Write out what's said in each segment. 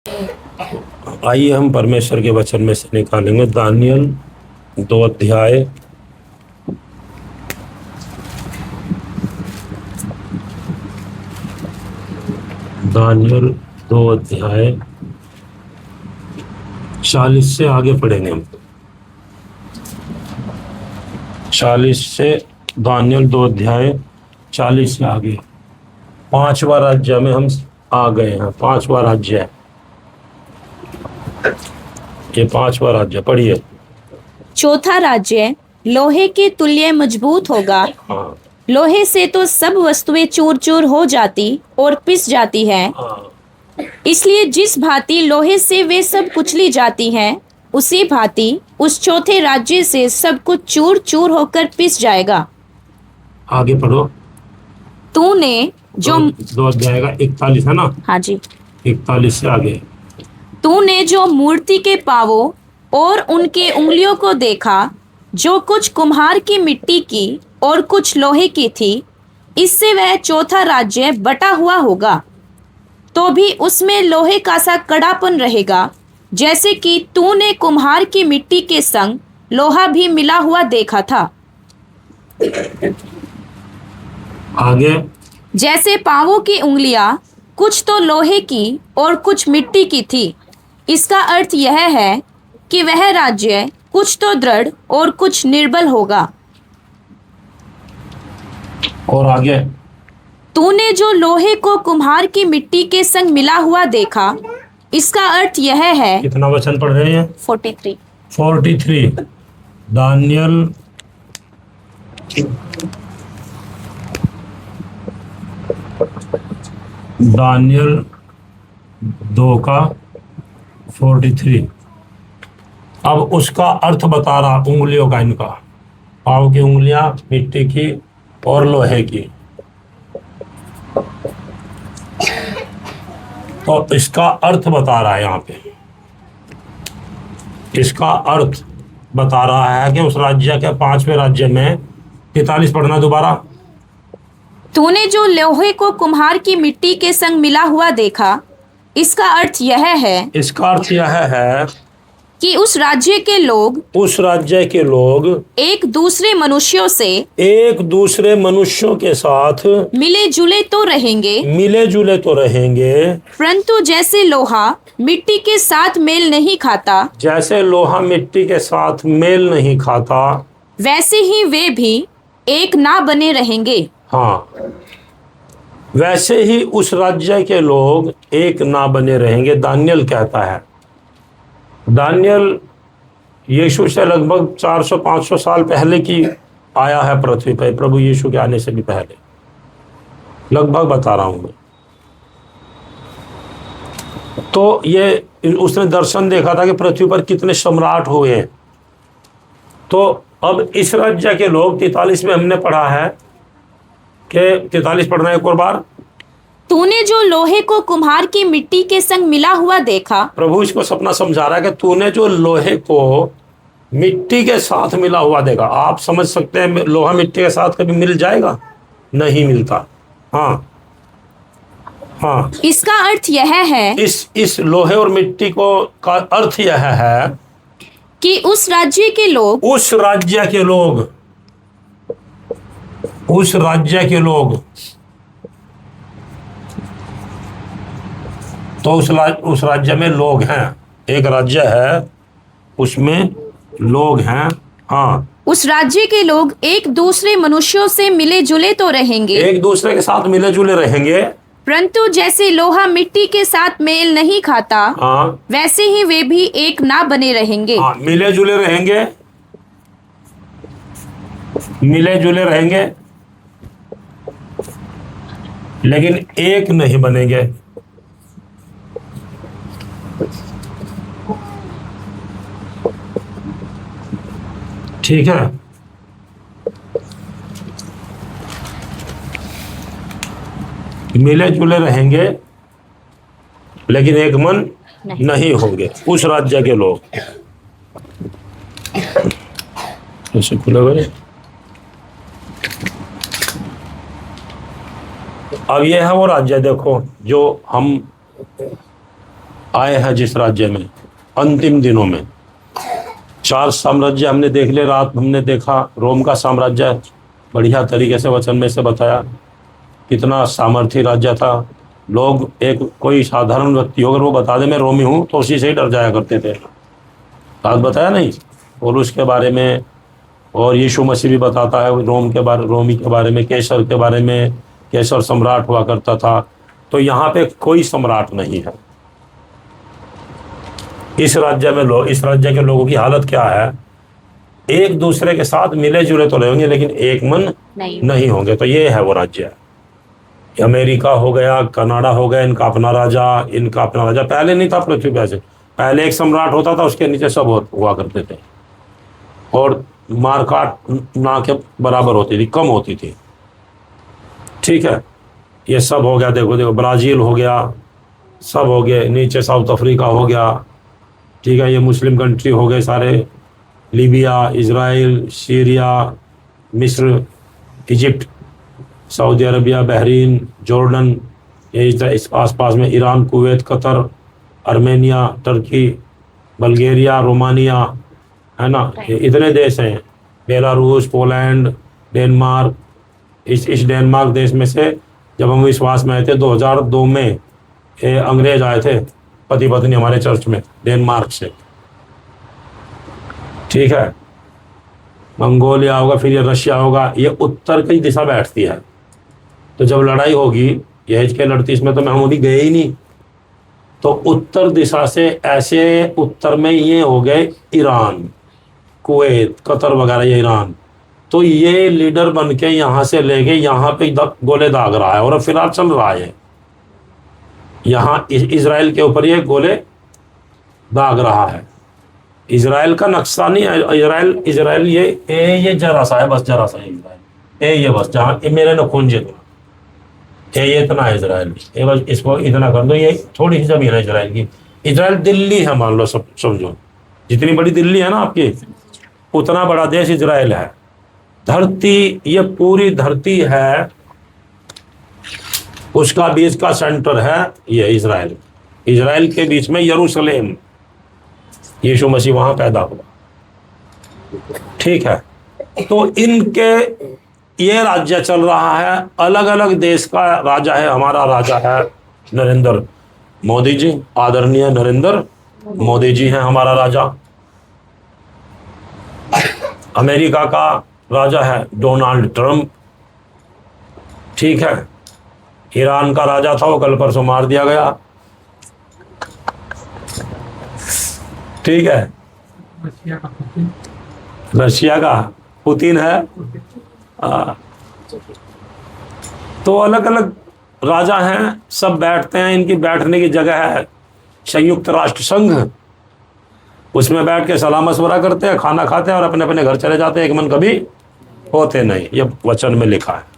आइए हम परमेश्वर के वचन में से निकालेंगे दानियल 2 अध्याय दानियल 2 अध्याय 40 से आगे पढ़ेंगे हम। 40 से दानियल 2 अध्याय 40 से आगे 5वां राज्य में हम आ गए हैं। 5वां राज्य है ये। 5वां राज्य पढ़िए। चौथा राज्य लोहे के तुल्य मजबूत होगा। हाँ लोहे से तो सब वस्तुएं चूर चूर हो जाती और पिस जाती हैं। हाँ इसलिए जिस भांति लोहे से वे सब कुचली जाती हैं, उसी भांति उस चौथे राज्य से सब कुछ चूर चूर होकर पिस जाएगा। आगे पढ़ो। तूने जो 2 अध्याय का 41 है ना। हाँ जी। 41 से आगे। तूने जो मूर्ति के पांवों और उनके उंगलियों को देखा, जो कुछ कुम्हार की मिट्टी की और कुछ लोहे की थी, इससे वह चौथा राज्य बटा हुआ होगा। तो भी उसमें लोहे का सा कड़ापन रहेगा, जैसे कि तूने कुम्हार की मिट्टी के संग लोहा भी मिला हुआ देखा था। आगे। जैसे पांवों की उंगलियां कुछ तो लोहे की और कुछ मिट्टी की थी। इसका अर्थ यह है कि वह राज्य कुछ तो दृढ़ और कुछ निर्बल होगा। और आगे। तूने जो लोहे को कुम्हार की मिट्टी के संग मिला हुआ देखा, इसका अर्थ यह है। कितना वचन पढ़ रहे हैं? 43। 43 दानियल दानियल 2 का 43। अब उसका अर्थ बता रहा उंगलियों का, इनका पाँव की उंगलियां मिट्टी की और लोहे की। तो इसका अर्थ बता रहा है यहाँ पे। इसका अर्थ बता रहा है कि उस राज्य के 5वें राज्य में 43 पढ़ना दोबारा। तूने जो लोहे को कुम्हार की मिट्टी के संग मिला हुआ देखा, इसका अर्थ यह है। इसका अर्थ यह है कि उस राज्य के लोग एक दूसरे मनुष्यों के साथ मिले जुले तो रहेंगे, परंतु जैसे लोहा मिट्टी के साथ मेल नहीं खाता, वैसे ही वे भी एक ना बने रहेंगे। हाँ, वैसे ही उस राज्य के लोग एक ना बने रहेंगे। दानियल कहता है। दानियल यीशु से लगभग 400-500 साल पहले की आया है पृथ्वी पर, प्रभु यीशु के आने से भी पहले, लगभग बता रहा हूं मैं। तो ये उसने दर्शन देखा था कि पृथ्वी पर कितने सम्राट हुए हैं। तो अब इस राज्य के लोग 43 में हमने पढ़ा है कि 43 पढ़ना है एक और बार। तूने जो लोहे को कुम्हार की मिट्टी के संग मिला हुआ देखा। प्रभु इसको सपना समझा रहा है कि तूने जो लोहे को मिट्टी के साथ मिला हुआ देखा। आप समझ सकते हैं लोहा मिट्टी के साथ कभी मिल जाएगा? नहीं मिलता। हाँ हाँ। इसका अर्थ यह है, इस लोहे और मिट्टी को का अर्थ यह है कि उस राज्य के लोग तो उस राज्य में लोग हैं। एक राज्य है, उसमें लोग हैं। हाँ, उस राज्य के लोग एक दूसरे मनुष्यों से मिले जुले तो रहेंगे, एक दूसरे के साथ मिले जुले रहेंगे, परंतु जैसे लोहा मिट्टी के साथ मेल नहीं खाता, हाँ, वैसे ही वे भी एक ना बने रहेंगे। हाँ, मिले जुले रहेंगे लेकिन एक नहीं बनेंगे। ठीक है। मिले जुले रहेंगे लेकिन एक मन नहीं होंगे उस राज्य के लोग। ऐसे खुले हुए। अब ये है वो राज्य, देखो जो हम आए हैं जिस राज्य में अंतिम दिनों में। 4 साम्राज्य हमने देख लिए, रात हमने देखा रोम का साम्राज्य, बढ़िया तरीके से वचन में से बताया कितना सामर्थी राज्य था। लोग एक कोई साधारण व्यक्ति अगर वो बता दे मैं रोमी हूँ तो उसी से ही डर जाया करते थे। बात बताया नहीं, और उसके बारे में, और यीशु मसीह भी बताता है रोमी के बारे में, कैसर के बारे में, कैसर सम्राट हुआ करता था। तो यहाँ पे कोई सम्राट नहीं है। इस राज्य के लोगों की हालत क्या है? एक दूसरे के साथ मिले जुले तो रहेंगे लेकिन एक मन नहीं होंगे। तो ये है वो राज्य है। अमेरिका हो गया, कनाडा हो गया, इनका अपना राजा पहले नहीं था पृथ्वी पे ऐसे। पहले एक सम्राट होता था, उसके नीचे सब हुआ करते थे, और मारकाट ना के बराबर होती थी, कम होती थी। ठीक है, ये सब हो गया। देखो ब्राजील हो गया, सब हो गए, नीचे साउथ अफ्रीका हो गया। ठीक है, ये मुस्लिम कंट्री हो गए सारे, लीबिया, इजराइल, सीरिया, मिस्र, Egypt, Saudi Arabia, Bahrain, Jordan, ये इस आसपास में Iran, Kuwait, Qatar, Armenia, Turkey, Bulgaria, Romania, है ना, ये इतने देश हैं। Belarus, Poland, Denmark. इस डेनमार्क देश में से जब हम विश्वास में आए थे 2002 में, ये अंग्रेज आए थे पति पत्नी हमारे चर्च में डेनमार्क से। ठीक है, मंगोलिया होगा, फिर ये रशिया होगा, ये उत्तर की दिशा बैठती है। तो जब लड़ाई होगी, ये HK-38 में तो हम अभी गए ही नहीं। तो उत्तर दिशा से ऐसे उत्तर में ये हो गए ईरान, कुवैत, कतर वगैरह, ये ईरान। तो ये लीडर बन के यहाँ से लेके यहाँ पे गोले दाग रहा है, और अब फिलहाल चल रहा है यहाँ इजराइल के ऊपर, ये गोले दाग रहा है। इजराइल का नक्शा नहीं है, इजराइल ये जरा सा है, बस जरा सा है इजराइल, ये बस जहाँ मेरे नखून जितना ये इतना है इजराइल, ये बस इसको इतना कर दो। ये थोड़ी सी जमीन है इजराइल की। इजराइल दिल्ली है मान लो, सब समझो, जितनी बड़ी दिल्ली है ना आपकी, उतना बड़ा देश इजराइल है। धरती, ये पूरी धरती है, उसका बीच का सेंटर है ये इजराइल। इजराइल के बीच में यरूशलेम, यीशु मसीह वहां पैदा हुआ। ठीक है, तो इनके ये राज्य चल रहा है। अलग अलग देश का राजा है। हमारा राजा है नरेंद्र मोदी जी, आदरणीय नरेंद्र मोदी जी हैं हमारा राजा। अमेरिका का राजा है डोनाल्ड ट्रंप। ठीक है, ईरान का राजा था, वो कल परसों मार दिया गया। ठीक है, रशिया का पुतिन है। तो अलग अलग राजा हैं, सब बैठते हैं। इनकी बैठने की जगह है संयुक्त राष्ट्र संघ, उसमें बैठ के सलाह मशवरा करते हैं, खाना खाते हैं और अपने अपने घर चले जाते हैं। एक मन कभी होते नहीं, ये वचन में लिखा है।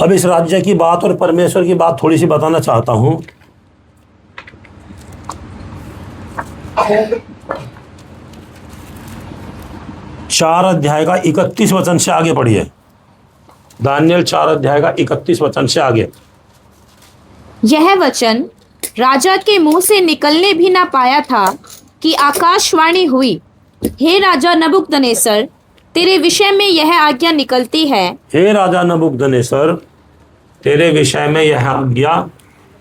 अब इस राज्य की बात और परमेश्वर की बात थोड़ी सी बताना चाहता हूं। चार अध्याय का 31 वचन से आगे पढ़िए। दानियल 4 अध्याय का 31 वचन से आगे। यह वचन राजा के मुंह से निकलने भी ना पाया था कि आकाशवाणी हुई, हे राजा नबूकदनेस्सर, तेरे विषय में यह आज्ञा निकलती है। हे राजा नबूकदनेस्सर, तेरे विषय में यह आज्ञा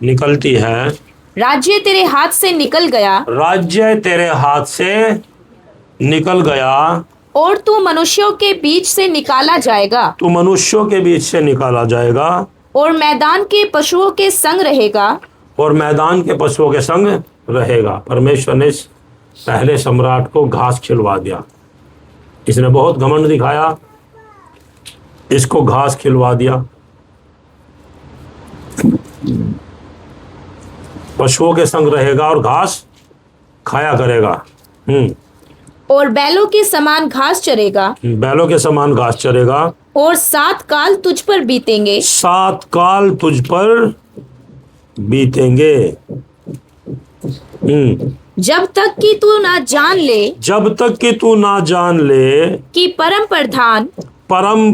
निकलती है। राज्य तेरे हाथ से निकल गया, राज्य तेरे हाथ से निकल गया, और तू मनुष्यों के बीच से निकाला जाएगा, तू मनुष्यों के बीच से निकाला जाएगा, और मैदान के पशुओं के संग रहेगा, और मैदान के पशुओं के संग रहेगा। परमेश्वर ने पहले सम्राट को घास खिलवा दिया। इसने बहुत घमंड दिखाया, इसको घास खिलवा दिया। पशुओं के संग रहेगा और घास खाया करेगा। और बैलों के समान घास चरेगा, बैलों के समान घास चरेगा, और 7 काल तुझ पर बीतेंगे। 7 काल तुझ पर बीतेंगे। जब तक कि तू ना जान ले जब तक कि तू ना जान ले कि परम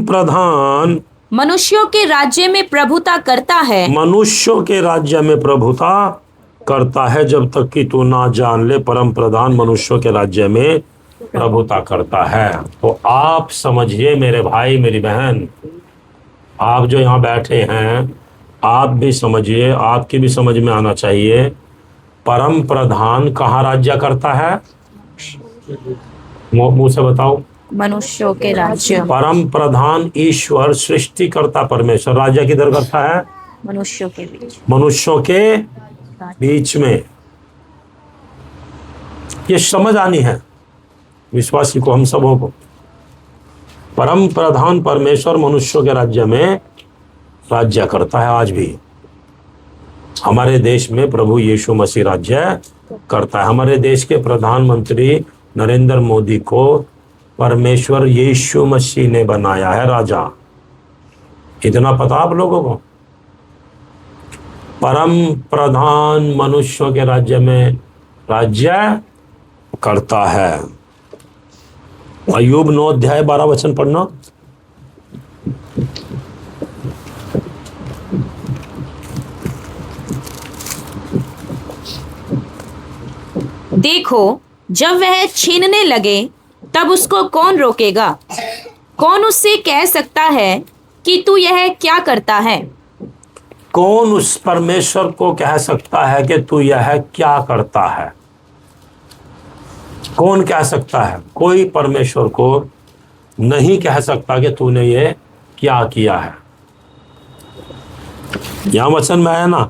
प्रधान मनुष्यों के राज्य में प्रभुता करता है। मनुष्यों के राज्य में प्रभुता करता है। जब तक कि तू ना जान ले परम प्रधान मनुष्यों के राज्य में प्रभुता करता है। तो आप समझिए मेरे भाई मेरी बहन, आप जो यहाँ बैठे हैं, आप भी समझिए, आपकी भी समझ में आना चाहिए, परम प्रधान कहाँ राज्य करता है? मुंह से बताओ। मनुष्यों के राज्य। परम प्रधान ईश्वर सृष्टिकर्ता परमेश्वर राज्य किधर करता है? मनुष्यों के बीच। मनुष्यों के बीच में। ये समझ आनी है विश्वासी को, हम सबों को। परम प्रधान परमेश्वर मनुष्यों के राज्य में राज्य करता है। आज भी हमारे देश में प्रभु यीशु मसीह राज्य करता है। हमारे देश के प्रधानमंत्री नरेंद्र मोदी को परमेश्वर यीशु मसीह ने बनाया है राजा। इतना पता आप लोगों को? परम प्रधान मनुष्यों के राज्य में राज्य करता है। अय्यूब 9 अध्याय 12 वचन पढ़ना। देखो, जब वह छीनने लगे तब उसको कौन रोकेगा? कौन उससे कह सकता है कि तू यह क्या करता है? कौन उस परमेश्वर को कह सकता है कि तू यह क्या करता है? कौन कह सकता है? कोई परमेश्वर को नहीं कह सकता कि तूने ये क्या किया है। यहां वचन में है ना,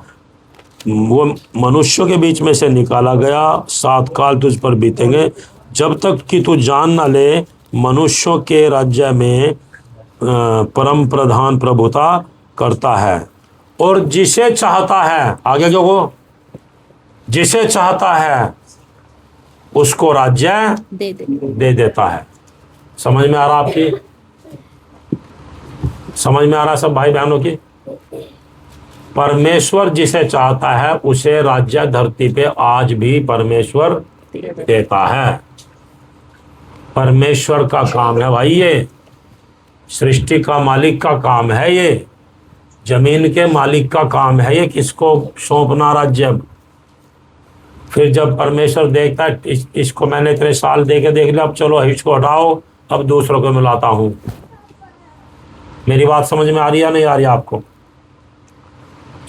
वो मनुष्यों के बीच में से निकाला गया, 7 काल तुझ पर बीतेंगे जब तक कि तू जान ना ले मनुष्यों के राज्य में परम प्रधान प्रभुता करता है। और जिसे चाहता है, आगे जो वो जिसे चाहता है उसको राज्य दे देता है। समझ में आ रहा आपकी? समझ में आ रहा सब भाई बहनों की? परमेश्वर जिसे चाहता है उसे राज्य धरती पे आज भी परमेश्वर देता है। परमेश्वर का काम है भाई, ये सृष्टि का मालिक का काम है, ये जमीन के मालिक का काम है, ये किसको सौंपना राज्य। फिर जब परमेश्वर देखता है इसको मैंने इतने साल देख लिया, अब चलो इसको हटाओ, अब दूसरों को मिलाता हूं। मेरी बात समझ में आ रही है नहीं आ रही आपको?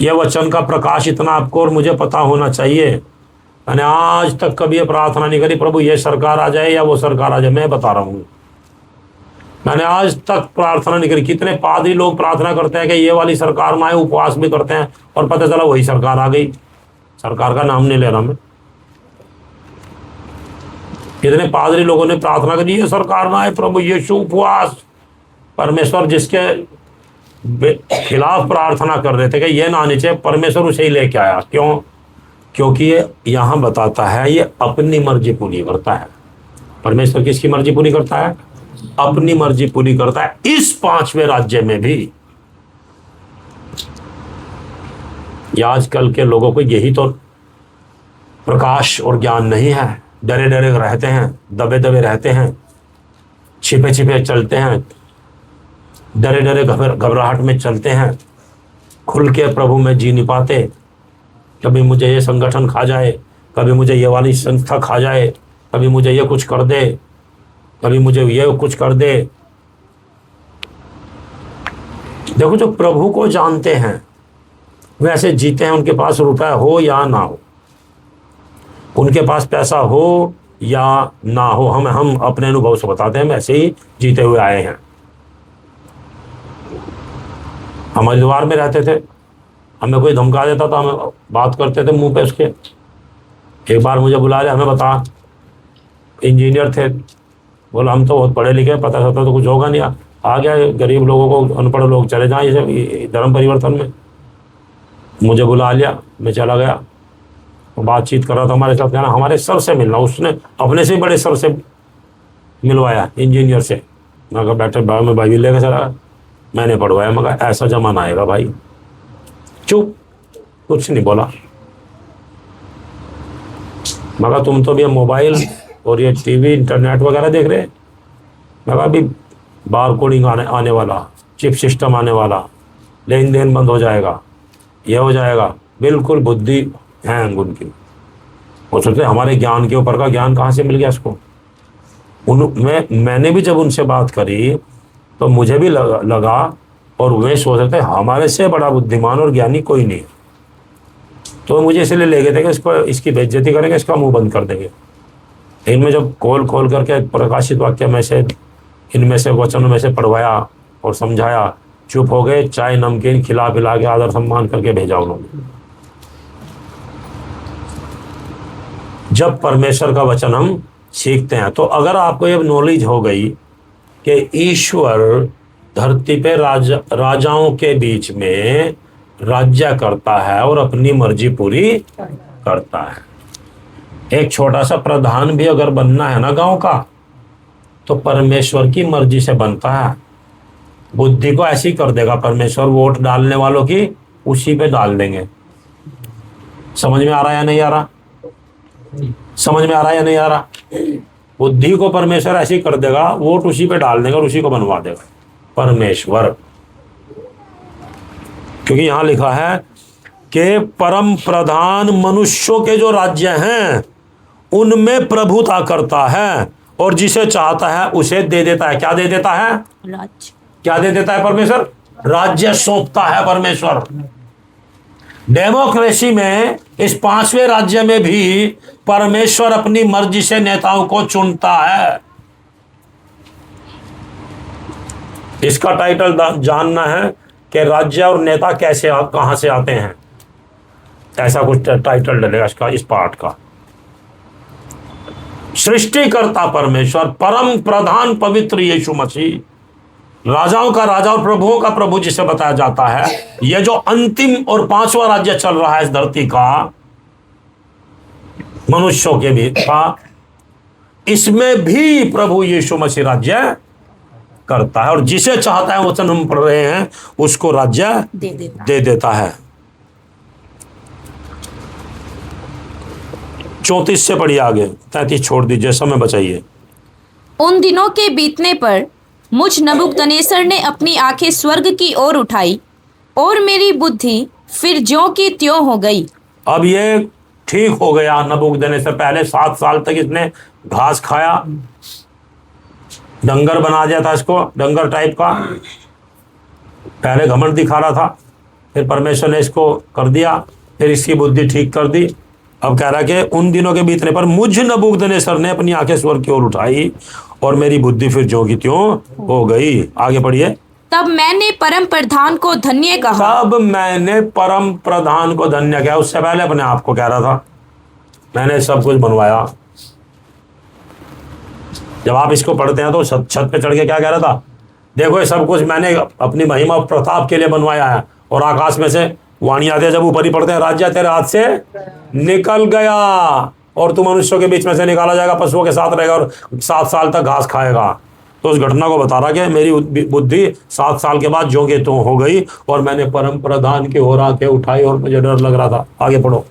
यह वचन का प्रकाश इतना आपको और मुझे पता होना चाहिए। मैंने आज तक कभी ये प्रार्थना नहीं करी प्रभु ये सरकार आ जाए या वो सरकार आ जाए। मैं बता रहा हूँ, मैंने आज तक प्रार्थना नहीं करी। कितने पादरी लोग प्रार्थना करते हैं कि ये वाली सरकार में आए, उपवास भी करते हैं, और पता चला वही सरकार आ गई। सरकार का नाम नहीं ले रहा मैं। कितने पादरी लोगों ने प्रार्थना करी ये सरकार ना आए प्रभु यीशु, उपवास। परमेश्वर जिसके खिलाफ प्रार्थना कर रहे थे कि ये ना आने चाहिए, परमेश्वर उसे ही लेके आया। क्यों? क्योंकि ये यहाँ बताता है ये अपनी मर्जी पूरी करता है। परमेश्वर किसकी मर्जी पूरी करता है? अपनी मर्जी पूरी करता है। इस 5वें राज्य में भी आजकल के लोगों को यही तो प्रकाश और ज्ञान नहीं है। डरे डरे रहते हैं, दबे दबे रहते हैं, छिपे छिपे चलते हैं, डरे डरे घबराहट में चलते हैं, खुल के प्रभु में जी नहीं पाते। कभी मुझे ये संगठन खा जाए, कभी मुझे ये वाली संस्था खा जाए, कभी मुझे ये कुछ कर दे, कभी मुझे ये कुछ कर दे। देखो, जो प्रभु को जानते हैं वैसे जीते हैं, उनके पास रुपया हो या ना हो, उनके पास पैसा हो या ना हो, हम अपने अनुभव से बताते हैं, वैसे ही जीते हुए आए हैं। हम हरिद्वार में रहते थे, हमें कोई धमका देता था, हमें बात करते थे मुंह पे उसके। एक बार मुझे बुला लिया, हमें बता, इंजीनियर थे, बोला हम तो बहुत पढ़े लिखे, पता चलता तो कुछ होगा नहीं। आ गया, गरीब लोगों को, अनपढ़ लोग चले जाएं जैसे धर्म परिवर्तन में। मुझे बुला लिया, मैं चला गया, बातचीत कर रहा था हमारे साथ, कहना हमारे सर से मिलना। उसने अपने से बड़े सर से मिलवाया, इंजीनियर से। मैं कहा बैठे, मैं भाई भी लेकर चला, मैंने पढ़वाया। मगर ऐसा जमाना आएगा भाई, चुप, कुछ नहीं बोला। मगर तुम तो भी मोबाइल और ये टीवी इंटरनेट वगैरह देख रहे। मगर अभी बार कोडिंग आने वाला, चिप सिस्टम आने वाला, लेन देन बंद हो जाएगा, ये हो जाएगा। बिल्कुल बुद्धि हैंग उनकी। वो सोचते हमारे ज्ञान के ऊपर का ज्ञान कहाँ से मिल गया इसको। मैंने भी जब उनसे बात करी तो मुझे भी लगा और वे सोच रहे थे हमारे से बड़ा बुद्धिमान और ज्ञानी कोई नहीं। तो मुझे इसलिए ले गए थे कि इसको, इसकी बेइज्जती करेंगे, इसका मुंह बंद कर देंगे। इनमें जब खोल करके प्रकाशित वाक्य में से, इनमें से वचनों में से पढ़वाया और समझाया, चुप हो गए। चाय नमकीन खिला पिला के आदर सम्मान करके भेजा उन्होंने। जब परमेश्वर का वचन हम सीखते हैं तो अगर आपको ये नॉलेज हो गई कि ईश्वर धरती पे राजाओं के बीच में राज्य करता है और अपनी मर्जी पूरी करता है। एक छोटा सा प्रधान भी अगर बनना है ना गांव का, तो परमेश्वर की मर्जी से बनता है। बुद्धि को ऐसी कर देगा परमेश्वर, वोट डालने वालों की उसी पे डाल देंगे। समझ में आ रहा है या नहीं आ रहा? समझ में आ रहा है या नहीं आ रहा? बुद्धि को परमेश्वर ऐसी कर देगा, वोट उसी पे डाल देगा और उसी को बनवा देगा परमेश्वर। क्योंकि यहां लिखा है कि परम प्रधान मनुष्यों के जो राज्य हैं उनमें प्रभुता करता है और जिसे चाहता है उसे दे देता है। क्या दे देता है? राज्य। क्या दे देता है परमेश्वर? राज्य सौंपता है परमेश्वर। डेमोक्रेसी में इस 5वें राज्य में भी परमेश्वर अपनी मर्जी से नेताओं को चुनता है। इसका टाइटल जानना है कि राज्य और नेता कैसे कहां से आते हैं, ऐसा कुछ टाइटल डलेगा इसका, इस पाठ का। सृष्टिकर्ता परमेश्वर, परम प्रधान पवित्र यीशु मसीह, राजाओं का राजा और प्रभुओं का प्रभु जिसे बताया जाता है। यह जो अंतिम और 5वां राज्य चल रहा है इस धरती का, मनुष्यों के भी था, इसमें भी प्रभु यीशु मसीह राज्य करता है और जिसे चाहता है, वचन हम पढ़ रहे हैं, उसको राज्य दे देता है। 34 से पढ़िए आगे, 33 छोड़ दीजिए, समय बचाइए। उन दिनों के बीतने पर मुझ नबूकदनेस्सर ने अपनी आंखें स्वर्ग की ओर उठाई और मेरी बुद्धि फिर ज्यों की त्यों हो गई। अब ये ठीक हो गया नबूकदनेस्सर। पहले 7 साल तक इसने घास खाया, डंगर बना दिया था इसको, डंगर टाइप का। पहले घमंड दिखा रहा था, फिर परमेश्वर ने इसको कर दिया, फिर इसकी बुद्धि ठीक कर दी। अब कह रहा कि उन दिनों के बीतने पर मुझ नबूकदनेस्सर ने अपनी आंखें स्वर्ग की ओर उठाई और मेरी बुद्धि फिर ज्यों की त्यों हो गई। आगे पढ़िए। तब मैंने परम प्रधान को धन्य कहा। तब मैंने परम प्रधान को धन्य कहा। उससे पहले अपने आप को कह रहा था मैंने सब कुछ बनवाया। जब आप इसको पढ़ते हैं तो छत पे चढ़ के क्या कह रहा था? देखो ये सब कुछ मैंने अपनी महिमा प्रताप के लिए बनवाया है। और आकाश में से वाणी आते जब ऊपर ही पढ़ते हैं, राज्य तेरे हाथ से निकल गया और तू मनुष्यों के बीच में से निकाला जाएगा, पशुओं के साथ रहेगा और 7 साल तक घास खाएगा। तो उस घटना को बता रहा कि मेरी बुद्धि 7 साल के बाद ज्यों की त्यों हो गई और मैंने परम प्रधान की ओर आंखें उठाई और मुझे डर लग रहा था। आगे पढ़ो।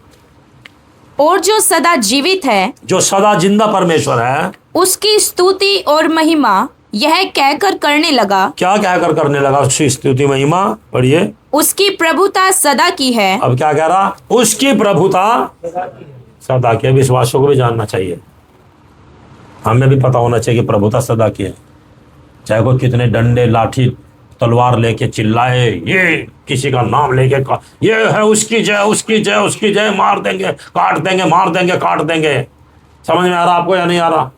और जो सदा जीवित है, जो सदा जिंदा परमेश्वर है, उसकी स्तुति और महिमा यह कहकर करने लगा। क्या कहकर करने लगा? उसकी स्तुति महिमा पढ़िए। उसकी प्रभुता सदा की है। अब क्या कह रहा? उसकी प्रभुता सदा की है। विश्वासों को भी जानना चाहिए, हमें भी पता होना चाहिए कि प्रभुता सदा की है। चाहे कोई कितने डंडे लाठी तलवार लेके चिल्लाए, ये किसी का नाम लेके ये है उसकी जय, उसकी जय, उसकी जय, मार देंगे, काट देंगे, मार देंगे, काट देंगे। समझ में आ रहा आपको या नहीं आ रहा?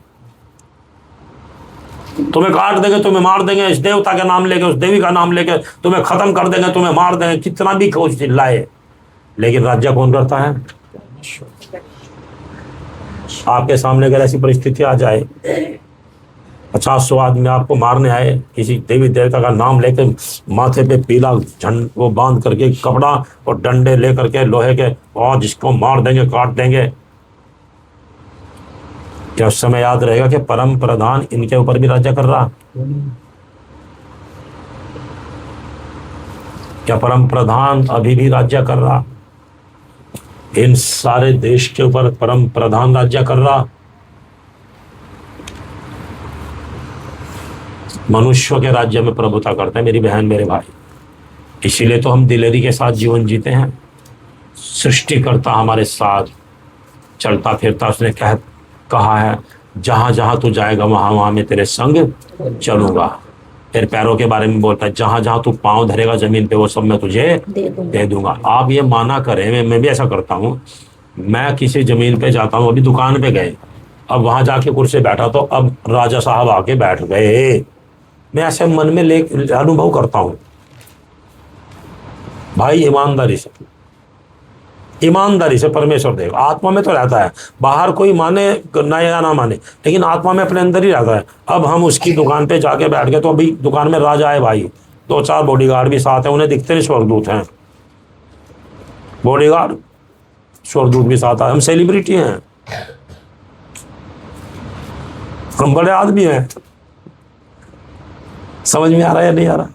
तुम्हें काट देंगे, तुम्हें मार देंगे, इस देवता का नाम लेके, उस देवी का नाम लेके तुम्हें खत्म कर देंगे, तुम्हें मार देंगे। कितना भी कोई चिल्लाए, लेकिन राज्य कौन करता है? आपके सामने अगर ऐसी परिस्थिति आ जाए, 50-100 आदमी आपको मारने आए, किसी देवी देवता का नाम लेके, माथे पे पीला झंड वो बांध करके कपड़ा और डंडे ले करके लोहे के, और जिसको मार देंगे, काट देंगे, क्या उस समय याद रहेगा कि परम प्रधान इनके ऊपर भी राज्य कर रहा? क्या परम प्रधान अभी भी राज्य कर रहा? इन सारे देश के ऊपर परम प्रधान राज्य कर रहा? मनुष्यों के राज्य में प्रभुता करता है मेरी बहन मेरे भाई। इसीलिए तो हम दिलेरी के साथ जीवन जीते हैं। सृष्टिकर्ता हमारे साथ चलता फिरता, उसने कहा है जहां जहां तू जाएगा वहां वहां मैं तेरे संग चलूंगा। फिर पैरों के बारे में बोलता है जहां जहां तू पांव धरेगा जमीन पे वो सब मैं तुझे दे दूंगा। आप ये माना करें, मैं भी ऐसा करता हूँ। मैं किसी जमीन पे जाता हूँ, अभी दुकान पे गए, अब वहां जाके कुर्सी बैठा तो अब राजा साहब आके बैठ गए। मैं ऐसे मन में ले अनुभव करता हूँ भाई, ईमानदारी से परमेश्वर देगा। आत्मा में तो रहता है, बाहर कोई माने ना या ना माने, लेकिन आत्मा में अपने अंदर ही रहता है। अब हम उसकी दुकान पे जाके बैठ गए तो अभी दुकान में राजा है भाई, 2-4 बॉडीगार्ड भी साथ हैं, उन्हें दिखते नहीं स्वर्गदूत हैं, बॉडीगार्ड स्वर्गदूत भी साथ आए। हम सेलिब्रिटी हैं, हम बड़े आदमी हैं। समझ में आ रहा है या नहीं आ रहा?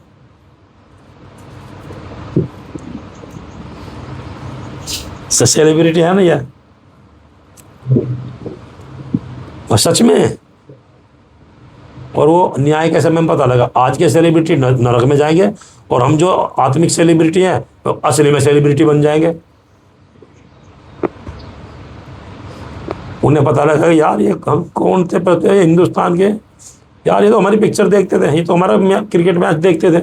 सेलिब्रिटी है ना यार, और सच में। और वो न्याय के समय में पता लगा, आज के सेलिब्रिटी नरक में जाएंगे और हम जो आत्मिक सेलिब्रिटी हैं तो असली में सेलिब्रिटी बन जाएंगे। उन्हें पता लगा यार ये हम कौन थे पता हिंदुस्तान के, यार ये तो हमारी पिक्चर देखते थे, ये तो हमारा क्रिकेट मैच देखते थे।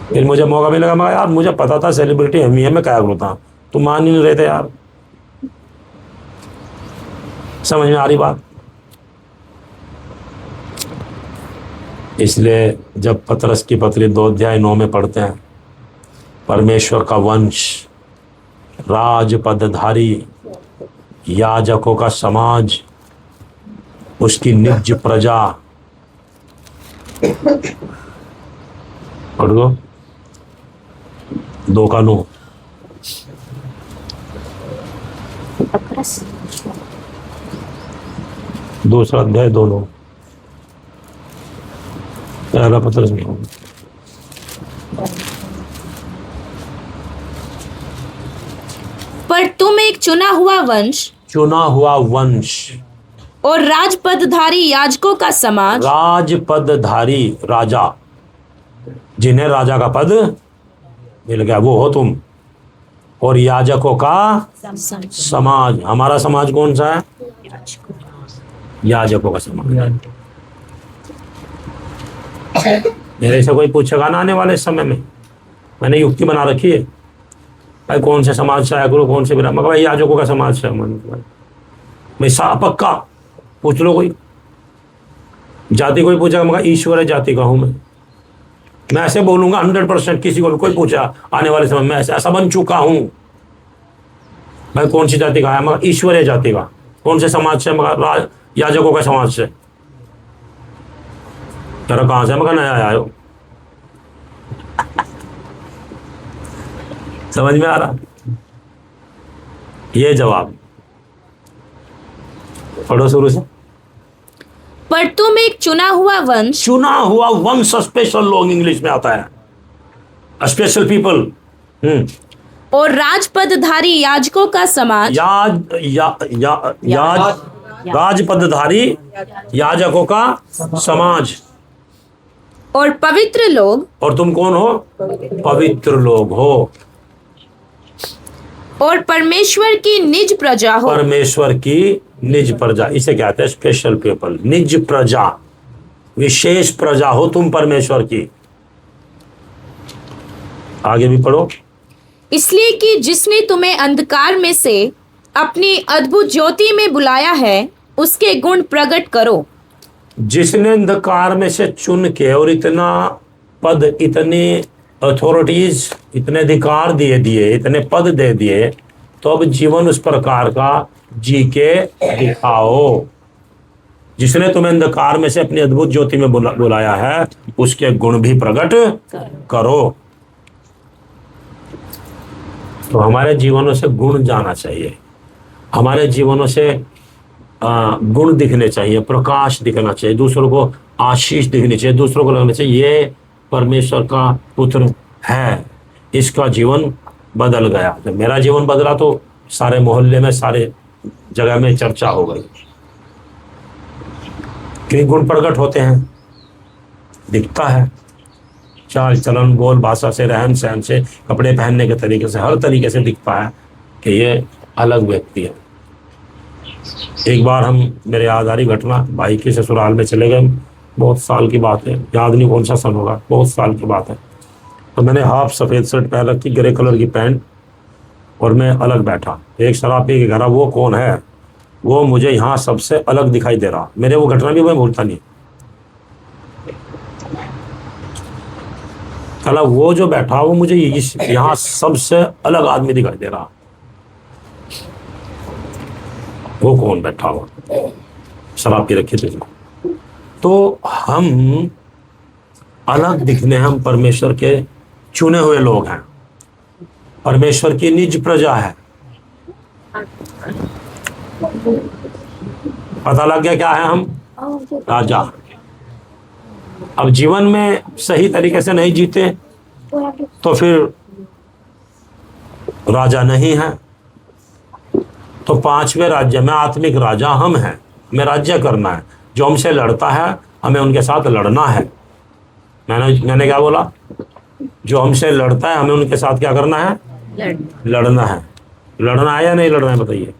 फिर मुझे मौका मिला, मैं यार मुझे पता था सेलिब्रिटी हम ही है, मैं क्या करूँ? तुम मान ही नहीं रहे थे यार। समझ में आ रही बात? इसलिए जब पतरस की पत्री 2 अध्याय 9 में पढ़ते हैं, परमेश्वर का वंश, राज पदधारी, याजकों का समाज, उसकी निज प्रजा, पढ़ दो 2:9। दूसरा अध्याय 2:9, पहला पत्रस में। पर तुम एक चुना हुआ वंश और राजपदधारी याजकों का समाज, राजपदधारी राजा, जिन्हें राजा का पद मिल गया वो हो तुम, और याजकों का समाज। हमारा समाज कौन सा है? याजकों का समाज। मेरे से कोई पूछेगा ना आने वाले समय में, मैंने युक्ति बना रखी है, भाई कौन से समाज से आया करो, कौन से बिना, मगर भाई याजकों का समाज से। मैं साफ पक्का पूछ लो, कोई जाति कोई पूछेगा मगर ईश्वर जाति का हूं मैं ऐसे बोलूंगा 100%। किसी को भी कोई पूछा आने वाले समय में ऐसा बन चुका हूं, भाई कौन सी जाति का है, मगर ईश्वरीय जाति का। कौन से समाज से? मगर याजकों का समाज से। तेरा कहां से? मगर नया आया हो। समझ में आ रहा? ये जवाब पढ़ो शुरू से। पर तुम एक चुना हुआ वंश, स्पेशल लोग इंग्लिश में आता है, स्पेशल पीपल। और राजपदधारी याजकों का समाज, राजपदधारी याजकों का समाज, और पवित्र लोग। और तुम कौन हो? पवित्र लोग हो, और परमेश्वर की निज प्रजा हो। परमेश्वर की निज प्रजा, इसे कहते हैं स्पेशल पीपल। निज प्रजा, विशेष प्रजा हो तुम परमेश्वर की। आगे भी पढ़ो। इसलिए कि जिसने तुम्हें अंधकार में से अपनी अद्भुत ज्योति में बुलाया है, उसके गुण प्रकट करो। जिसने अंधकार में से चुन के और इतना पद, इतनी अथॉरिटीज, इतने अधिकार दिए, इतने पद दे दिए, तो अब जीवन उस प्रकार का जी के दिखाओ। जिसने तुम्हें अंधकार में से अपनी अद्भुत ज्योति में बुलाया है, उसके गुण भी प्रकट करो। तो हमारे जीवनों से गुण जाना चाहिए, हमारे जीवनों से गुण दिखने चाहिए, प्रकाश दिखना चाहिए, दूसरों को आशीष दिखनी चाहिए, दूसरों को लगना चाहिए ये परमेश्वर का पुत्र है, इसका जीवन बदल गया। जब मेरा जीवन बदला तो सारे मोहल्ले में, सारे जगह में चर्चा हो गई। क्योंकि गुण प्रकट होते हैं, दिखता है, चाल चलन, बोल बाशा से, रहन सहन से, कपड़े पहनने के तरीके से, हर तरीके से दिखता है कि ये अलग व्यक्ति है। एक बार हम, मेरे याद आ रही घटना, भाई के ससुराल में चले गए, बहुत साल की बात है, याद नहीं कौन सा सन होगा, बहुत साल की बात है। तो मैंने हाफ सफ़ेद शर्ट पहन रखी, ग्रे कलर की पैंट, और मैं अलग बैठा। एक शराब पी के घर, वो कौन है, वो मुझे यहाँ सबसे अलग दिखाई दे रहा। मेरे वो घटना भी मैं भूलता नहीं। कला वो जो बैठा वो मुझे यहाँ सबसे अलग आदमी दिखाई दे रहा। वो कौन बैठा हुआ, शराब पी रखी थी। तो हम अलग दिखने, हम परमेश्वर के चुने हुए लोग हैं, परमेश्वर की निज प्रजा है। पता लग गया क्या है हम? राजा। अब जीवन में सही तरीके से नहीं जीते तो फिर राजा नहीं है। तो 5वें राज्य में आत्मिक राजा हम हैं, हमें राज्य करना है। जो हमसे लड़ता है हमें उनके साथ लड़ना है। मैंने क्या बोला? जो हमसे लड़ता है हमें उनके साथ क्या करना है? लड़ना है। लड़ना है या नहीं लड़ना है बताइए,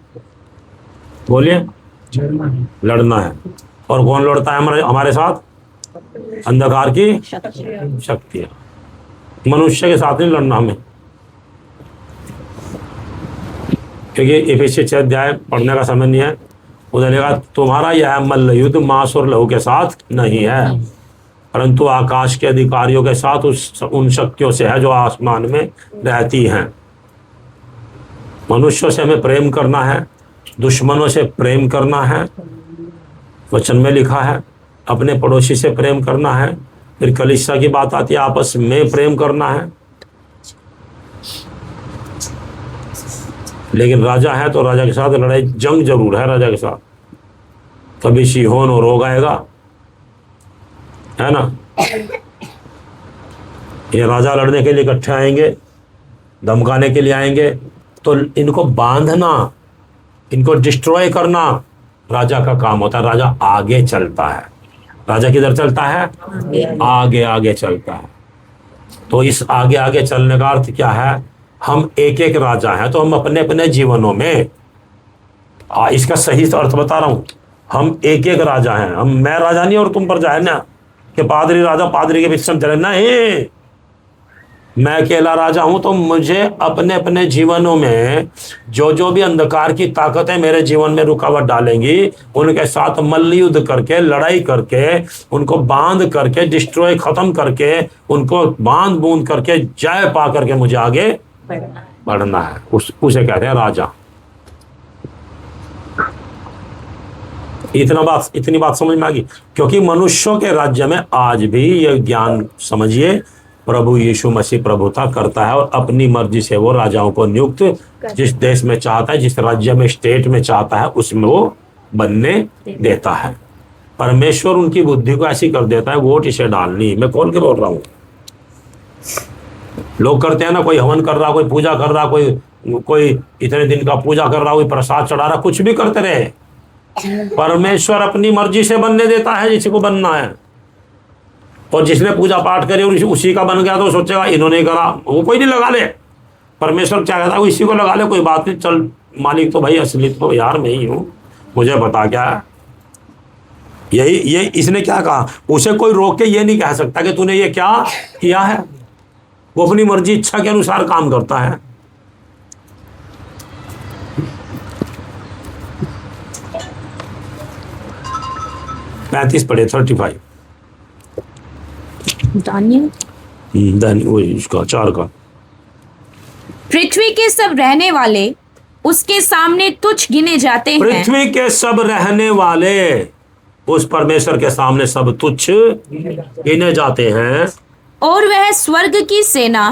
बोलिए। लड़ना है। और कौन लड़ता है हमारे साथ? अंधकार की शक्तियां। मनुष्य के साथ नहीं लड़ना हमें, क्योंकि एफेसियंस 6 अध्याय पढ़ने का समय नहीं है। उधर लिखा, तुम्हारा यह मल्ल युद्ध मांस और लहू के साथ नहीं है, परंतु आकाश के अधिकारियों के साथ उन शक्तियों से है जो आसमान में रहती हैं। मनुष्यों से हमें प्रेम करना है, दुश्मनों से प्रेम करना है। वचन में लिखा है अपने पड़ोसी से प्रेम करना है। फिर कलीसिया की बात आती है, आपस में प्रेम करना है। लेकिन राजा है तो राजा के साथ लड़ाई, जंग जरूर है राजा के साथ। कभी सीहोन और रोग आएगा, है ना। ये राजा लड़ने के लिए इकट्ठे आएंगे, धमकाने के लिए आएंगे, तो इनको बांधना, इनको डिस्ट्रॉय करना राजा का काम होता है। राजा आगे चलता है। राजा किधर चलता है? आगे आगे चलता है। तो इस आगे आगे चलने का अर्थ क्या है? हम एक एक राजा हैं, तो हम अपने अपने जीवनों में, इसका सही अर्थ बता रहा हूं, हम एक एक राजा हैं। मैं राजा नहीं और तुम प्रजा है ना, कि पादरी राजा पादरी के पीछे चले, नहीं। मैं अकेला राजा हूं। तो मुझे अपने अपने जीवनों में जो भी अंधकार की ताकतें मेरे जीवन में रुकावट डालेंगी, उनके साथ मल्ल युद्ध करके, लड़ाई करके, उनको बांध करके, डिस्ट्रॉय, खत्म करके, उनको बांध बूंद करके, जय पा करके मुझे आगे बढ़ना है। उसे कहते हैं राजा। इतनी बात समझ में आ गई? क्योंकि मनुष्यों के राज्य में आज भी यह ज्ञान समझिए, प्रभु यीशु मसीह प्रभुता करता है और अपनी मर्जी से वो राजाओं को नियुक्त जिस देश में चाहता है, जिस राज्य में, स्टेट में चाहता है, उसमें वो बनने देता है। परमेश्वर उनकी बुद्धि को ऐसी कर देता है, वोट इसे डालनी। मैं खोल के बोल रहा हूँ। लोग करते हैं ना, कोई हवन कर रहा, कोई पूजा कर रहा, कोई इतने दिन का पूजा कर रहा, कोई प्रसाद चढ़ा रहा, कुछ भी करते रहे। परमेश्वर अपनी मर्जी से बनने देता है जिसी को बनना है। और जिसने पूजा पाठ करे और उसी का बन गया तो सोचेगा इन्होंने करा, वो कोई नहीं लगा ले। परमेश्वर क्या कहता है? वो इसी को लगा ले, कोई बात नहीं, चल मालिक तो भाई असली तो यार मैं ही हूँ, मुझे बता क्या है। ये इसने क्या कहा? उसे कोई रोक के ये नहीं कह सकता कि तूने ये क्या किया है। वो अपनी मर्जी इच्छा के अनुसार काम करता है। पैंतीस पढ़े, 35 इसका 4 का। पृथ्वी के सब रहने वाले उसके सामने तुच्छ गिने जाते हैं। पृथ्वी के सब रहने वाले उस परमेश्वर के सामने सब तुच्छ गिने जाते हैं। और वह स्वर्ग की सेना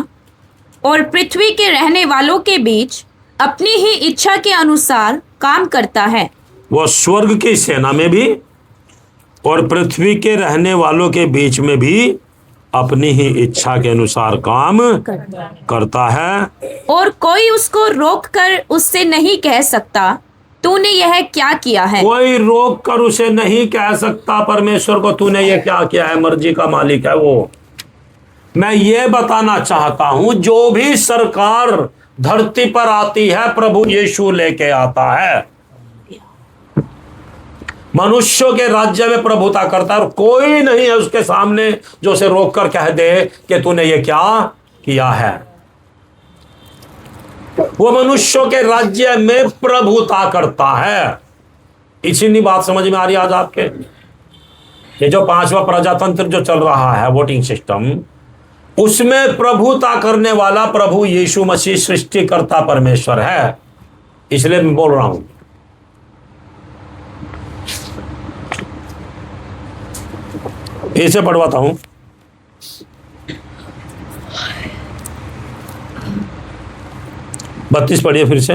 और पृथ्वी के रहने वालों के बीच अपनी ही इच्छा के अनुसार काम करता है। वो स्वर्ग की सेना में भी और पृथ्वी के रहने वालों के बीच में भी अपनी ही इच्छा के अनुसार काम करता है। और कोई उसको रोक कर उससे नहीं कह सकता तूने यह क्या किया है। कोई रोक कर उसे नहीं कह सकता परमेश्वर को तूने ये क्या किया है, मर्जी का मालिक है वो। मैं ये बताना चाहता हूं जो भी सरकार धरती पर आती है प्रभु यीशु लेके आता है, मनुष्यों के राज्य में प्रभुता करता है और कोई नहीं है उसके सामने जो उसे रोक कर कह दे कि तूने ये क्या किया है। वो मनुष्यों के राज्य में प्रभुता करता है। इसीलिए बात समझ में आ रही है आज आपके? ये जो 5वां प्रजातंत्र जो चल रहा है वोटिंग सिस्टम, उसमें प्रभुता करने वाला प्रभु यीशु मसीह सृष्टिकर्ता परमेश्वर है। इसलिए मैं बोल रहा हूं। इसे पढ़वाता हूं। बत्तीस पढ़िए फिर से।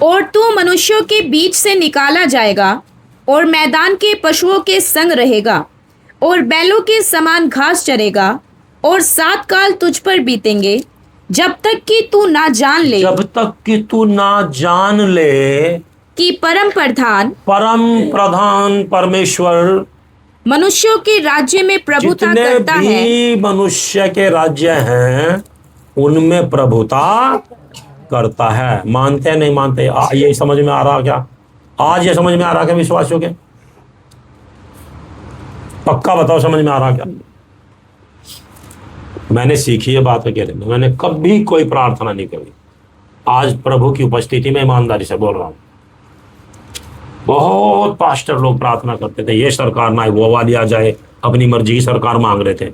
और तू मनुष्यों के बीच से निकाला जाएगा और मैदान के पशुओं के संग रहेगा और बैलों के समान घास चरेगा और 7 काल तुझ पर बीतेंगे जब तक कि तू ना जान ले, जब तक कि तू ना जान ले कि परम प्रधान परमेश्वर मनुष्यों के राज्य में प्रभुता जितने करता है। भी मनुष्य के राज्य हैं उनमें प्रभुता करता है। मानते हैं नहीं मानते? ये समझ में आ रहा क्या? आज ये समझ में आ रहा क्या विश्वासियों के? पक्का बताओ, समझ में आ रहा क्या? मैंने सीखी है बात के लिए, मैंने कभी कोई प्रार्थना नहीं करी। आज प्रभु की उपस्थिति में ईमानदारी से बोल रहा हूं। बहुत पास्टर लोग प्रार्थना करते थे ये सरकार ना वो वाली आ जाए, अपनी मर्जी की सरकार मांग रहे थे।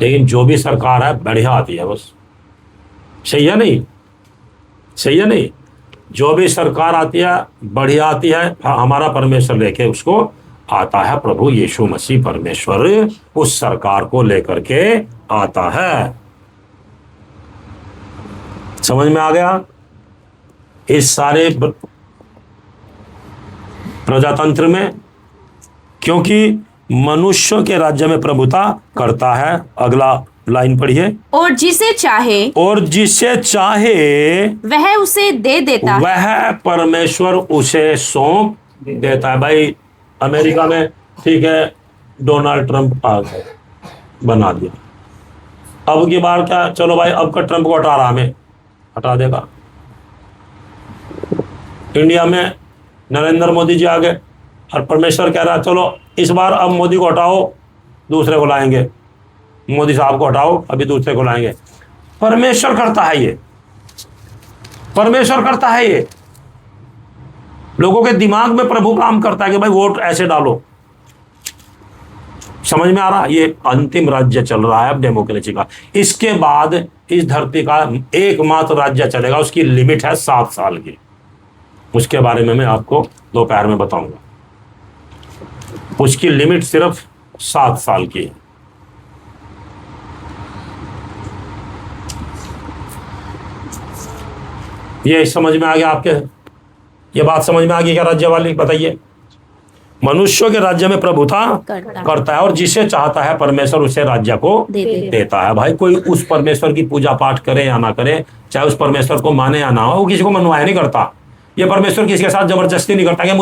लेकिन जो भी सरकार है बढ़िया आती है बस। सही है नहीं? सही है नहीं? जो भी सरकार आती है बढ़िया आती है, हमारा परमेश्वर लेके उसको आता है। प्रभु यीशु मसीह परमेश्वर उस सरकार को लेकर के आता है। समझ में आ गया? इस सारे प्रजातंत्र में, क्योंकि मनुष्यों के राज्य में प्रभुता करता है। अगला लाइन पढ़िए। और जिसे चाहे वह उसे दे देता है। वह परमेश्वर उसे सौंप देता है। भाई अमेरिका में ठीक है डोनाल्ड ट्रंप आ गए, बना दिया। अब की बार क्या, चलो भाई अब का ट्रंप को हटा रहा, हमें हटा देगा। इंडिया में नरेंद्र मोदी जी आ गए और परमेश्वर कह रहा है चलो इस बार अब मोदी को हटाओ, दूसरे को लाएंगे। मोदी साहब को हटाओ, अभी दूसरे को लाएंगे। परमेश्वर करता है ये, परमेश्वर करता है ये। लोगों के दिमाग में प्रभु काम करता है कि भाई वोट ऐसे डालो। समझ में आ रहा? ये अंतिम राज्य चल रहा है अब डेमोक्रेसी का। इसके बाद इस धरती का एकमात्र राज्य चलेगा, उसकी लिमिट है 7 साल की। उसके बारे में मैं आपको दोपहर में बताऊंगा। उसकी लिमिट सिर्फ 7 साल की है। ये समझ में आ गया आपके? ये बात समझ में आ गई क्या राज्य वाली? बताइए। मनुष्यों के राज्य में प्रभुता करता है और जिसे चाहता है परमेश्वर उसे राज्य को देता है। भाई कोई उस परमेश्वर की पूजा पाठ करे या ना करे, चाहे उस परमेश्वर को माने या ना हो, वो किसी को मनवाया नहीं करता। ये परमेश्वर किसी के साथ जबरदस्ती नहीं करता कि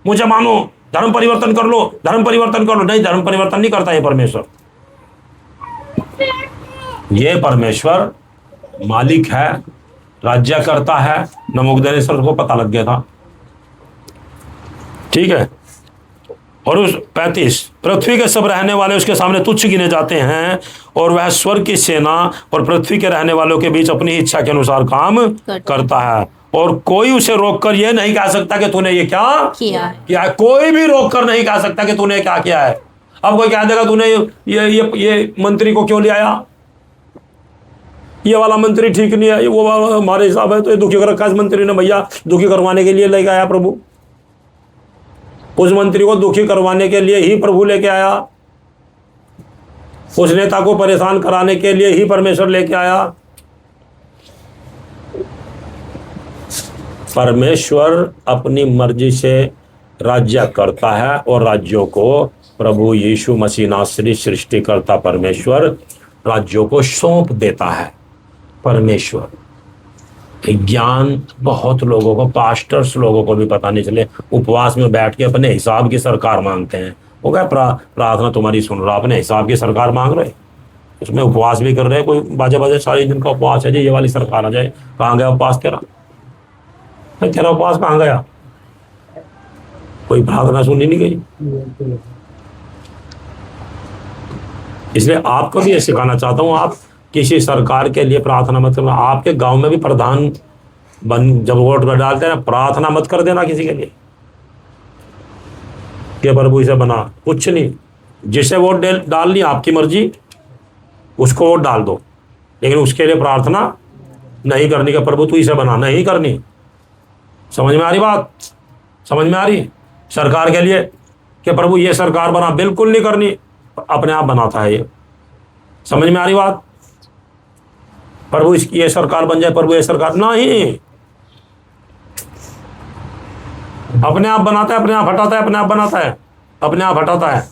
मुझे मानो, धर्म परिवर्तन कर लो, धर्म परिवर्तन कर लो। नहीं, धर्म परिवर्तन नहीं करता ये परमेश्वर। ये परमेश्वर मालिक है, राज्य करता है। नबूकदनेस्सर को पता लग गया था, ठीक है। और उस 35 पृथ्वी के सब रहने वाले उसके सामने तुच्छ गिने जाते हैं और वह स्वर्ग की सेना और पृथ्वी के रहने वालों के बीच अपनी इच्छा के अनुसार काम करता है। और कोई उसे रोककर यह नहीं कह सकता कि तूने ये क्या किया है। कोई भी रोककर नहीं कह सकता कि तूने क्या किया है। अब कोई कह देगा तूने ये मंत्री को क्यों ले आया, ये वाला मंत्री ठीक नहीं है, वो वाला हमारे हिसाब है तो ये दुखी कर रखा है इस मंत्री ने। भैया दुखी करवाने के लिए लेके आया प्रभु, उस मंत्री को दुखी करवाने के लिए ही प्रभु लेके आया, उस नेता को परेशान कराने के लिए ही परमेश्वर लेके आया। परमेश्वर अपनी मर्जी से राज्य करता है और राज्यों को प्रभु यीशु मसीह नासरी सृष्टिकर्ता परमेश्वर राज्यों को सौंप देता है। परमेश्वर ज्ञान बहुत लोगों को, पास्टर्स लोगों को भी पता नहीं चले, उपवास में बैठ के अपने हिसाब की सरकार मांगते हैं। वो क्या प्रार्थना तुम्हारी सुन रहा, अपने हिसाब की सरकार मांग रहे, उसमें उपवास भी कर रहे हैं। कोई बाजे बाजे 40 दिन का उपवास है जी, ये वाली सरकार आ जाए। कहाँ गया उपवास तेरा? तेरा उपवास कहाँ गया? कोई प्रार्थना सुनी नहीं गई। इसलिए आपको भी ये सिखाना चाहता हूँ, आप किसी सरकार के लिए प्रार्थना मत करना। आपके गांव में भी प्रधान जब वोट डालते हैं, प्रार्थना मत कर देना किसी के लिए कि प्रभु इसे बना, कुछ नहीं। जिसे वोट डालनी आपकी मर्जी, उसको वोट डाल दो, लेकिन उसके लिए प्रार्थना नहीं करनी कि प्रभु तू इसे बना, नहीं करनी। समझ में आ रही बात? समझ में आ रही? सरकार के लिए कि प्रभु ये सरकार बना, बिल्कुल नहीं करनी, अपने आप बनाता है ये। समझ में आ रही बात? प्रभु इसकी ये सरकार बन जाए, प्रभु ये सरकार नहीं, अपने आप बनाता है, अपने आप हटाता है, अपने आप बनाता है, अपने आप हटाता है।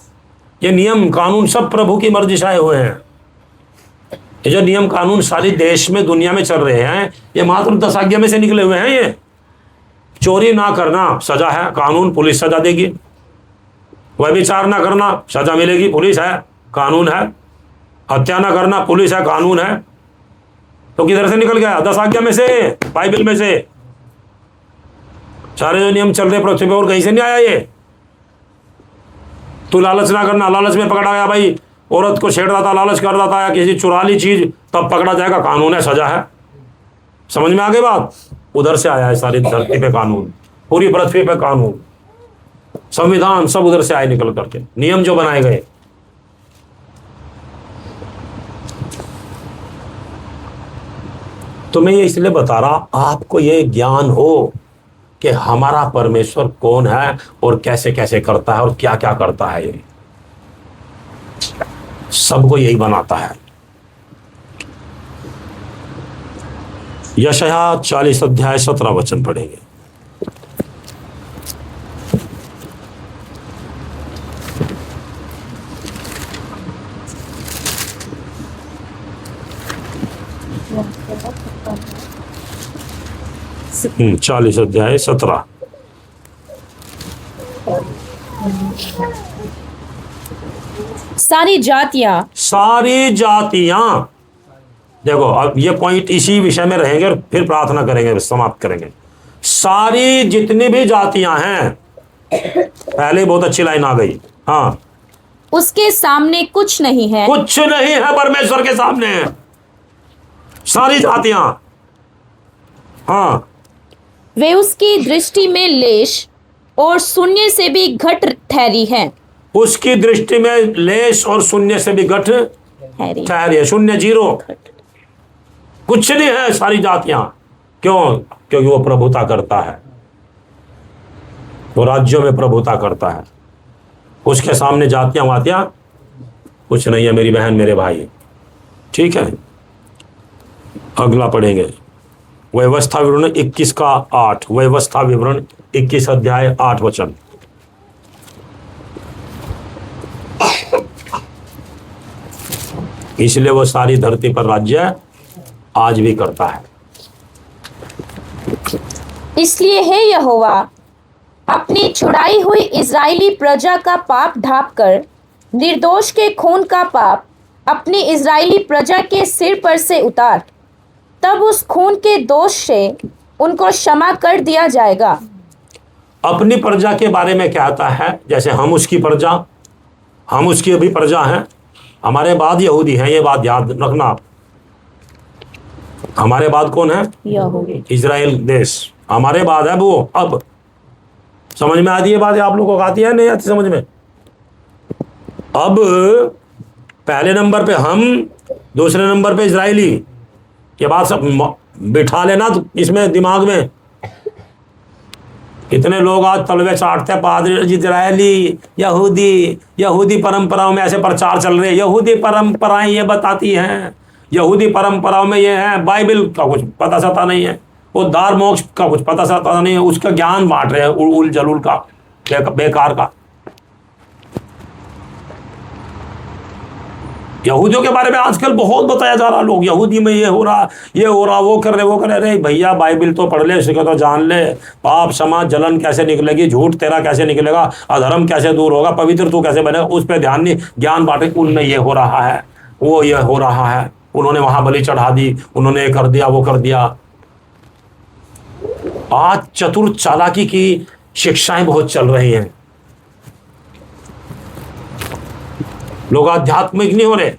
ये नियम कानून सब प्रभु की मर्जी से आए हुए हैं। ये जो नियम कानून सारी देश में दुनिया में चल रहे हैं, ये मात्र 10 आज्ञा में से निकले हुए हैं। ये चोरी ना करना सजा है, कानून, पुलिस सजा देगी। व्यभिचार ना करना, सजा मिलेगी, पुलिस है, कानून है। हत्या ना करना, पुलिस है, कानून है। तो किधर से निकल गया? 10 आज्ञा में से, बाइबल में से। सारे जो नियम चल रहे पृथ्वी पे और कहीं से नहीं आया ये। तू लालच ना करना, लालच में पकड़ा गया भाई, औरत को छेड़ रहा था, लालच कर रहा था, या किसी चुरा ली चीज, तब पकड़ा जाएगा, कानून है, सजा है। समझ में आ गई बात? उधर से आया है सारी धरती पे कानून, पूरी पृथ्वी पे कानून, संविधान सब उधर से आए निकल करके, नियम जो बनाए गए। तो मैं ये इसलिए बता रहा, आपको ये ज्ञान हो कि हमारा परमेश्वर कौन है और कैसे कैसे करता है और क्या क्या करता है। ये सबको यही बनाता है। यशायाह 40 अध्याय 17 वचन पढ़ेंगे। हम्म, 40 अध्याय 17। सारी जातियां देखो, अब ये पॉइंट इसी विषय में रहेंगे और फिर प्रार्थना करेंगे, समाप्त करेंगे। सारी जितनी भी जातियां हैं, पहले बहुत अच्छी लाइन आ गई। हाँ, उसके सामने कुछ नहीं है, कुछ नहीं है परमेश्वर के सामने, सारी जातियां। हाँ, वे उसकी दृष्टि में लेश और शून्य से भी घट ठहरी है। उसकी दृष्टि में लेश और शून्य से भी घट ठहरी है। शून्य, जीरो, कुछ नहीं है सारी जातियां। क्यों? क्योंकि वो प्रभुता करता है, वो राज्यों में प्रभुता करता है। उसके सामने जातियां वातियां कुछ नहीं है, मेरी बहन, मेरे भाई। ठीक है, अगला पढ़ेंगे व्यवस्था विवरण 21 का 8। व्यवस्था विवरण 21 अध्याय 8 वचन। इसलिए वो सारी धरती पर राज्य आज भी करता है। इसलिए हे यहोवा, अपनी छुड़ाई हुई इज़राइली प्रजा का पाप ढांपकर निर्दोष के खून का पाप अपनी इज़राइली प्रजा के सिर पर से उतार। तब उस खून के दोष से उनको क्षमा कर दिया जाएगा। अपनी प्रजा के बारे में क्या आता है? जैसे हम उसकी प्रजा, हम उसकी अभी प्रजा हैं। हमारे बाद यहूदी हैं, ये बात याद रखना। हमारे बाद कौन है? यहूदी, इजराइल देश हमारे बाद है वो। अब समझ में आती है बात? आप लोगों को आती है, नहीं आती समझ में? अब पहले नंबर पे हम, दूसरे नंबर पे इजराइली। ये बात सब बिठा लेना तो इसमें दिमाग में। कितने लोग आज तलवे चाटते हैं, पादरी, इजरायली, यहूदी, यहूदी परंपराओं में ऐसे प्रचार चल रहे हैं। यहूदी परंपराएं ये बताती हैं, यहूदी परंपराओं में ये है, बाइबल का कुछ पता सता नहीं है। उद्धार मोक्ष का कुछ पता नहीं है, उसका ज्ञान बांट रहे हैं उल जलूल का, बेकार का। यहूदियों के बारे में आजकल बहुत बताया जा रहा, लोग यहूदी में ये हो रहा, वो कर रहे, वो कर रहे। भैया बाइबिल तो पढ़ ले, तो जान ले, पाप समाज जलन कैसे निकलेगी, झूठ तेरा कैसे निकलेगा, अधर्म कैसे दूर होगा, पवित्र तू कैसे बनेगा, उस पर ध्यान नहीं। ज्ञान बांटे, उनमें ये हो रहा है, वो ये हो रहा है, उन्होंने वहां बलि चढ़ा दी, उन्होंने ये कर दिया, वो कर दिया। आज चतुर चालाकी की शिक्षाएं बहुत चल रही हैं। लोग आध्यात्मिक नहीं हो रहे,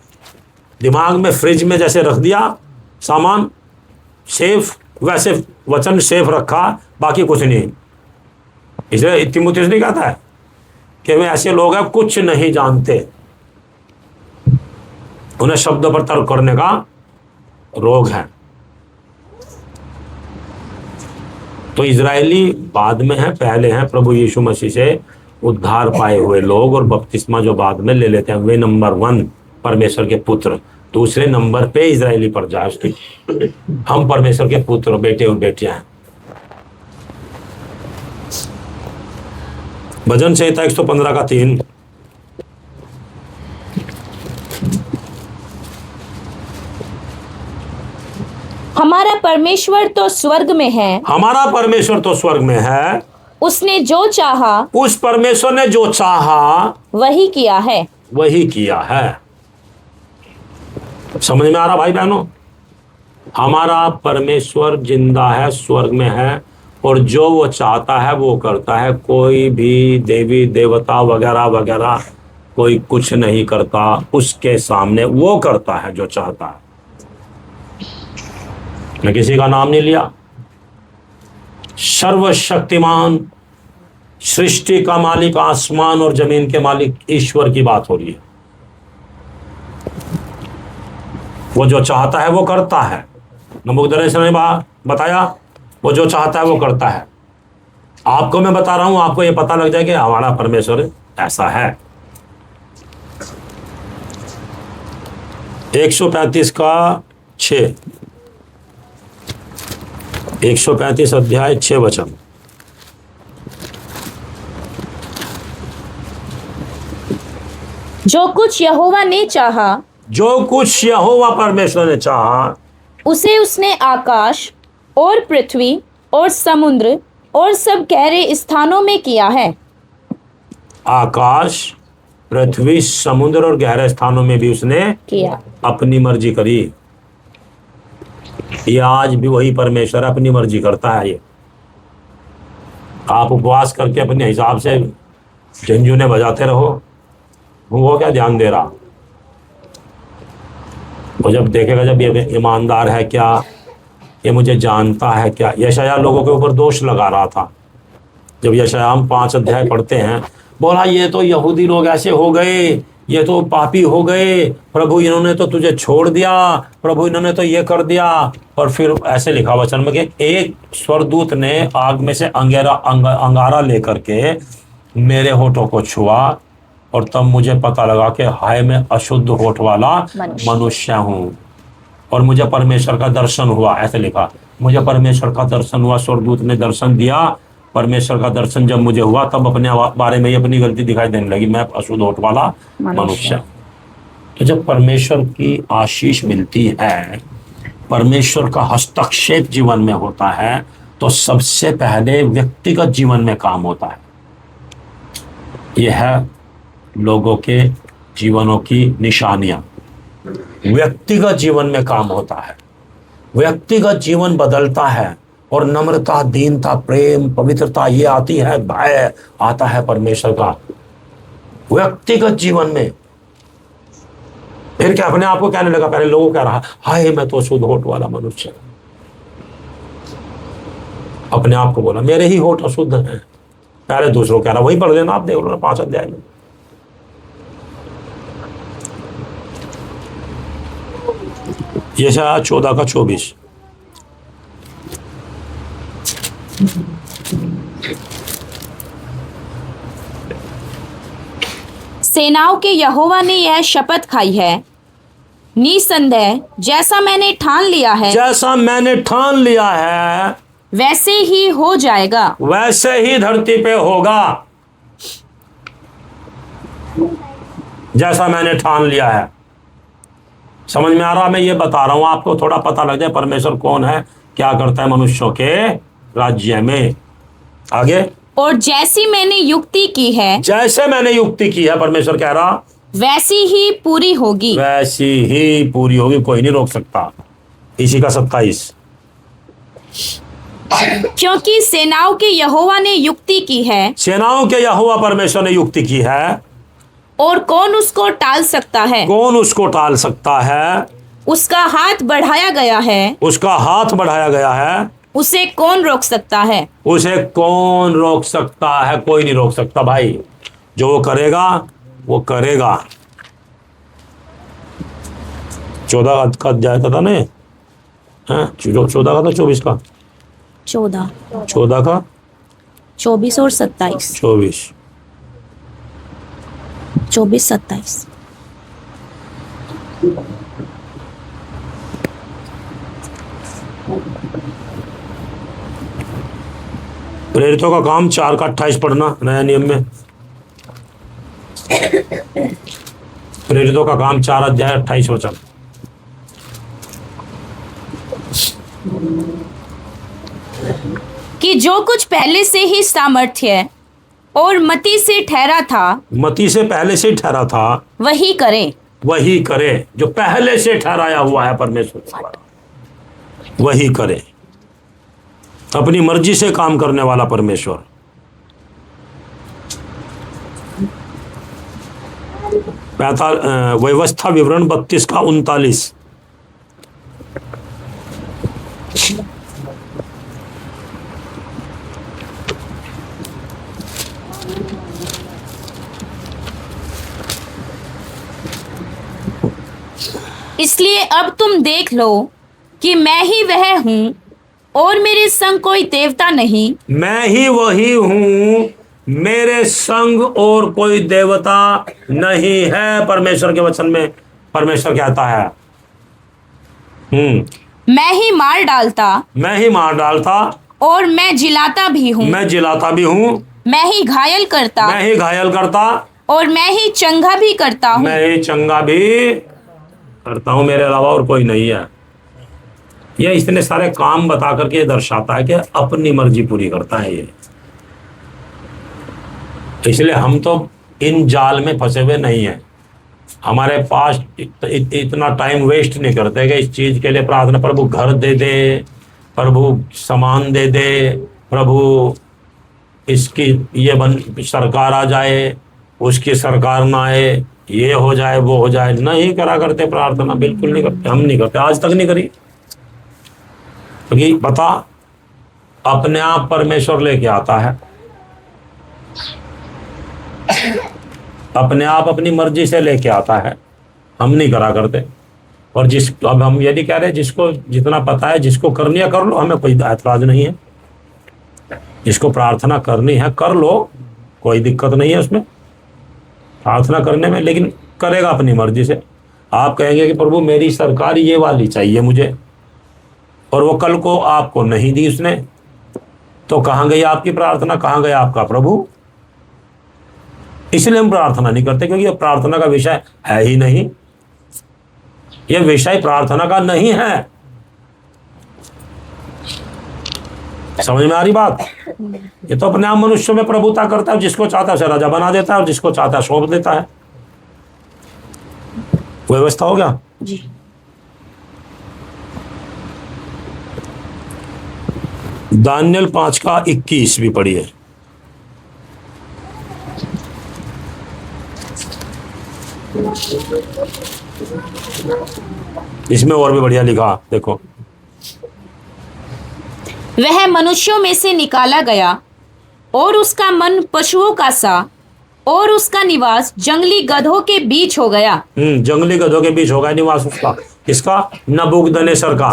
दिमाग में फ्रिज में जैसे रख दिया सामान सेफ, वैसे वचन सेफ रखा, बाकी कुछ नहीं। इसलिए तीमुथियुस नहीं कहता है कि वे ऐसे लोग हैं कुछ नहीं जानते, उन्हें शब्दों पर तर्क करने का रोग है। तो इजरायली बाद में है, पहले हैं प्रभु यीशु मसीह से उद्धार पाए हुए लोग, और बपतिस्मा जो बाद में ले लेते हैं वे नंबर 1 परमेश्वर के पुत्र। दूसरे नंबर पे इजरायली पर जाए उसकी। हम परमेश्वर के पुत्र, बेटे और बेटियां हैं। भजन संहिता 115 का 3। हमारा परमेश्वर तो स्वर्ग में है, हमारा परमेश्वर तो स्वर्ग में है, उसने जो चाहा, उस परमेश्वर ने जो चाहा वही किया है, वही किया है। समझ में आ रहा भाई बहनों? हमारा परमेश्वर जिंदा है, स्वर्ग में है, और जो वो चाहता है वो करता है। कोई भी देवी देवता वगैरह वगैरह कोई कुछ नहीं करता उसके सामने, वो करता है जो चाहता है। मैं किसी का नाम नहीं लिया। सर्वशक्तिमान सृष्टि का मालिक, आसमान और जमीन के मालिक ईश्वर की बात हो रही है। वो जो चाहता है वो करता है। नबूकदनेस्सर ने बताया, वो जो चाहता है वो करता है। आपको मैं बता रहा हूं, आपको ये पता लग जाए कि हमारा परमेश्वर ऐसा है। 135 का 6, 135 अध्याय 6 वचन। जो कुछ यहोवा ने चाहा, जो कुछ यहोवा परमेश्वर ने चाहा, उसे उसने आकाश और पृथ्वी और समुद्र और सब गहरे स्थानों में किया है। आकाश, पृथ्वी, समुद्र और गहरे स्थानों में भी उसने किया, अपनी मर्जी करी। ये आज भी वही परमेश्वर अपनी मर्जी करता है। ये आप उपवास करके अपने हिसाब से झंझुने बजाते रहो, वो क्या ध्यान दे रहा? वो जब देखेगा, जब ये ईमानदार है क्या, ये मुझे जानता है क्या। यशायाह लोगों के ऊपर दोष लगा रहा था। जब यशायाह हम 5 अध्याय पढ़ते हैं, बोला ये तो यहूदी लोग ऐसे हो गए, ये तो पापी हो गए, प्रभु इन्होंने तो तुझे छोड़ दिया, प्रभु इन्होंने तो ये कर दिया। और फिर ऐसे लिखा वचन में कि एक स्वर्गदूत ने आग में से अंगारा लेकर के मेरे होठों को छुआ, और तब मुझे पता लगा कि हाय मैं अशुद्ध होठ वाला मनुष्य हूँ, और मुझे परमेश्वर का दर्शन हुआ। ऐसे लिखा, मुझे परमेश्वर का दर्शन हुआ, स्वर्गदूत ने दर्शन दिया। परमेश्वर का दर्शन जब मुझे हुआ, तब अपने बारे में ही अपनी गलती दिखाई देने लगी, मैं अशुद्ध होठ वाला मनुष्य। तो जब परमेश्वर की आशीष मिलती है, परमेश्वर का हस्तक्षेप जीवन में होता है, तो सबसे पहले व्यक्तिगत जीवन में काम होता है। यह है लोगों के जीवनों की निशानियां। व्यक्तिगत जीवन में काम होता है, व्यक्तिगत जीवन बदलता है, और नम्रता, दीनता, प्रेम, पवित्रता ये आती है, भय आता है परमेश्वर का व्यक्तिगत जीवन में। फिर क्या अपने आप को कहने लगा, पहले लोगों कह रहा हाय मैं तो शुद्ध होठ वाला मनुष्य। अपने आप को बोला मेरे ही होठ अशुद्ध हैं। पहले दूसरों कह रहा, वही पढ़ लेना आप, देख लो ना 5 अध्याय में। यशायाह 14 का 24। सेनाओं के यहोवा ने यह शपथ खाई है, निसंदेह जैसा मैंने ठान लिया है, जैसा मैंने ठान लिया है, वैसे ही हो जाएगा। वैसे ही धरती पे होगा जैसा मैंने ठान लिया है। समझ में आ रहा? मैं ये बता रहा हूं आपको, थोड़ा पता लग जाए परमेश्वर कौन है, क्या करता है मनुष्यों के राज्य में। आगे, और जैसी मैंने युक्ति की है जैसे मैंने युक्ति की है, परमेश्वर कह रहा, वैसी ही पूरी होगी। वैसी ही पूरी होगी, कोई नहीं रोक सकता। इसी का 27, क्योंकि सेनाओं के यहोवा ने युक्ति की है, सेनाओं के यहोवा परमेश्वर ने युक्ति की है, और कौन उसको टाल सकता है। कौन उसको टाल सकता है। उसका हाथ बढ़ाया गया है, उसका हाथ बढ़ाया गया है, उसे कौन रोक सकता है। उसे कौन रोक सकता है। कोई नहीं रोक सकता भाई, जो वो करेगा वो करेगा। 14 का अध्याय था ना, 14 का था 24 का, 14 का 24 और 27, 24, 24, 27। प्रेरितों का काम 4 का 28 पढ़ना नया नियम में। प्रेरितों का काम 4 अध्याय 28 वचन। कि जो कुछ पहले से ही सामर्थ्य और मति से ठहरा था, मती से पहले से ठहरा था, वही करे। वही करे। जो पहले से ठहराया हुआ है परमेश्वर द्वारा, वही करे। अपनी मर्जी से काम करने वाला परमेश्वर। व्यवस्था विवरण 32 का 39। इसलिए अब तुम देख लो कि मैं ही वह हूँ और मेरे संग कोई देवता नहीं। मैं ही वही हूं, मेरे संग और कोई देवता नहीं है। परमेश्वर के वचन में परमेश्वर कहता है, मैं ही मार डालता मैं ही मार डालता और मैं जिलाता भी हूँ। मैं जिलाता भी हूं, मैं ही घायल करता मैं ही घायल करता, और मैं ही चंगा भी करता हूँ। मैं ही चंगा भी करता हूं, मेरे अलावा और कोई नहीं है। यह इतने सारे काम बता करके ये दर्शाता है कि अपनी मर्जी पूरी करता है ये। इसलिए हम तो इन जाल में फंसे हुए नहीं हैं। हमारे पास इतना टाइम वेस्ट नहीं करते कि इस चीज के लिए प्रार्थना, प्रभु घर दे दे, प्रभु सामान दे दे, प्रभु इसकी ये सरकार आ जाए, उसकी सरकार ना आए, ये हो जाए वो हो जाए। नहीं करा करते प्रार्थना, बिल्कुल नहीं करते। हम नहीं करते, आज तक नहीं करी। क्योंकि पता, अपने आप परमेश्वर लेके आता है, अपने आप अपनी मर्जी से लेके आता है। हम नहीं करा करते। और अब हम ये नहीं कह रहे, जिसको जितना पता है, जिसको करनी है कर लो, हमें कोई ऐतराज नहीं है। जिसको प्रार्थना करनी है कर लो, कोई दिक्कत नहीं है उसमें, प्रार्थना करने में। लेकिन करेगा अपनी मर्जी से। आप कहेंगे कि प्रभु मेरी सरकार ये वाली चाहिए मुझे, और वो कल को आपको नहीं दी उसने, तो कहाँ गई आपकी प्रार्थना, कहाँ गया आपका प्रभु? इसलिए हम प्रार्थना नहीं करते, क्योंकि ये प्रार्थना का विषय है ही नहीं। ये विषय प्रार्थना का नहीं है। समझ में आ रही बात? ये तो अपने आप मनुष्य में प्रभुता करता है, जिसको चाहता है उसे राजा बना देता है और जिसको चाहता है सौंप देता है। व्यवस्था हो गया जी। दानियल 5 का 21 भी पढ़िए। इसमें और भी बढ़िया लिखा, देखो। वह मनुष्यों में से निकाला गया और उसका मन पशुओं का सा और उसका निवास जंगली गधों के बीच हो गया। जंगली गधों के बीच हो गया निवास उसका। किसका? नबूकदनेस्सर का।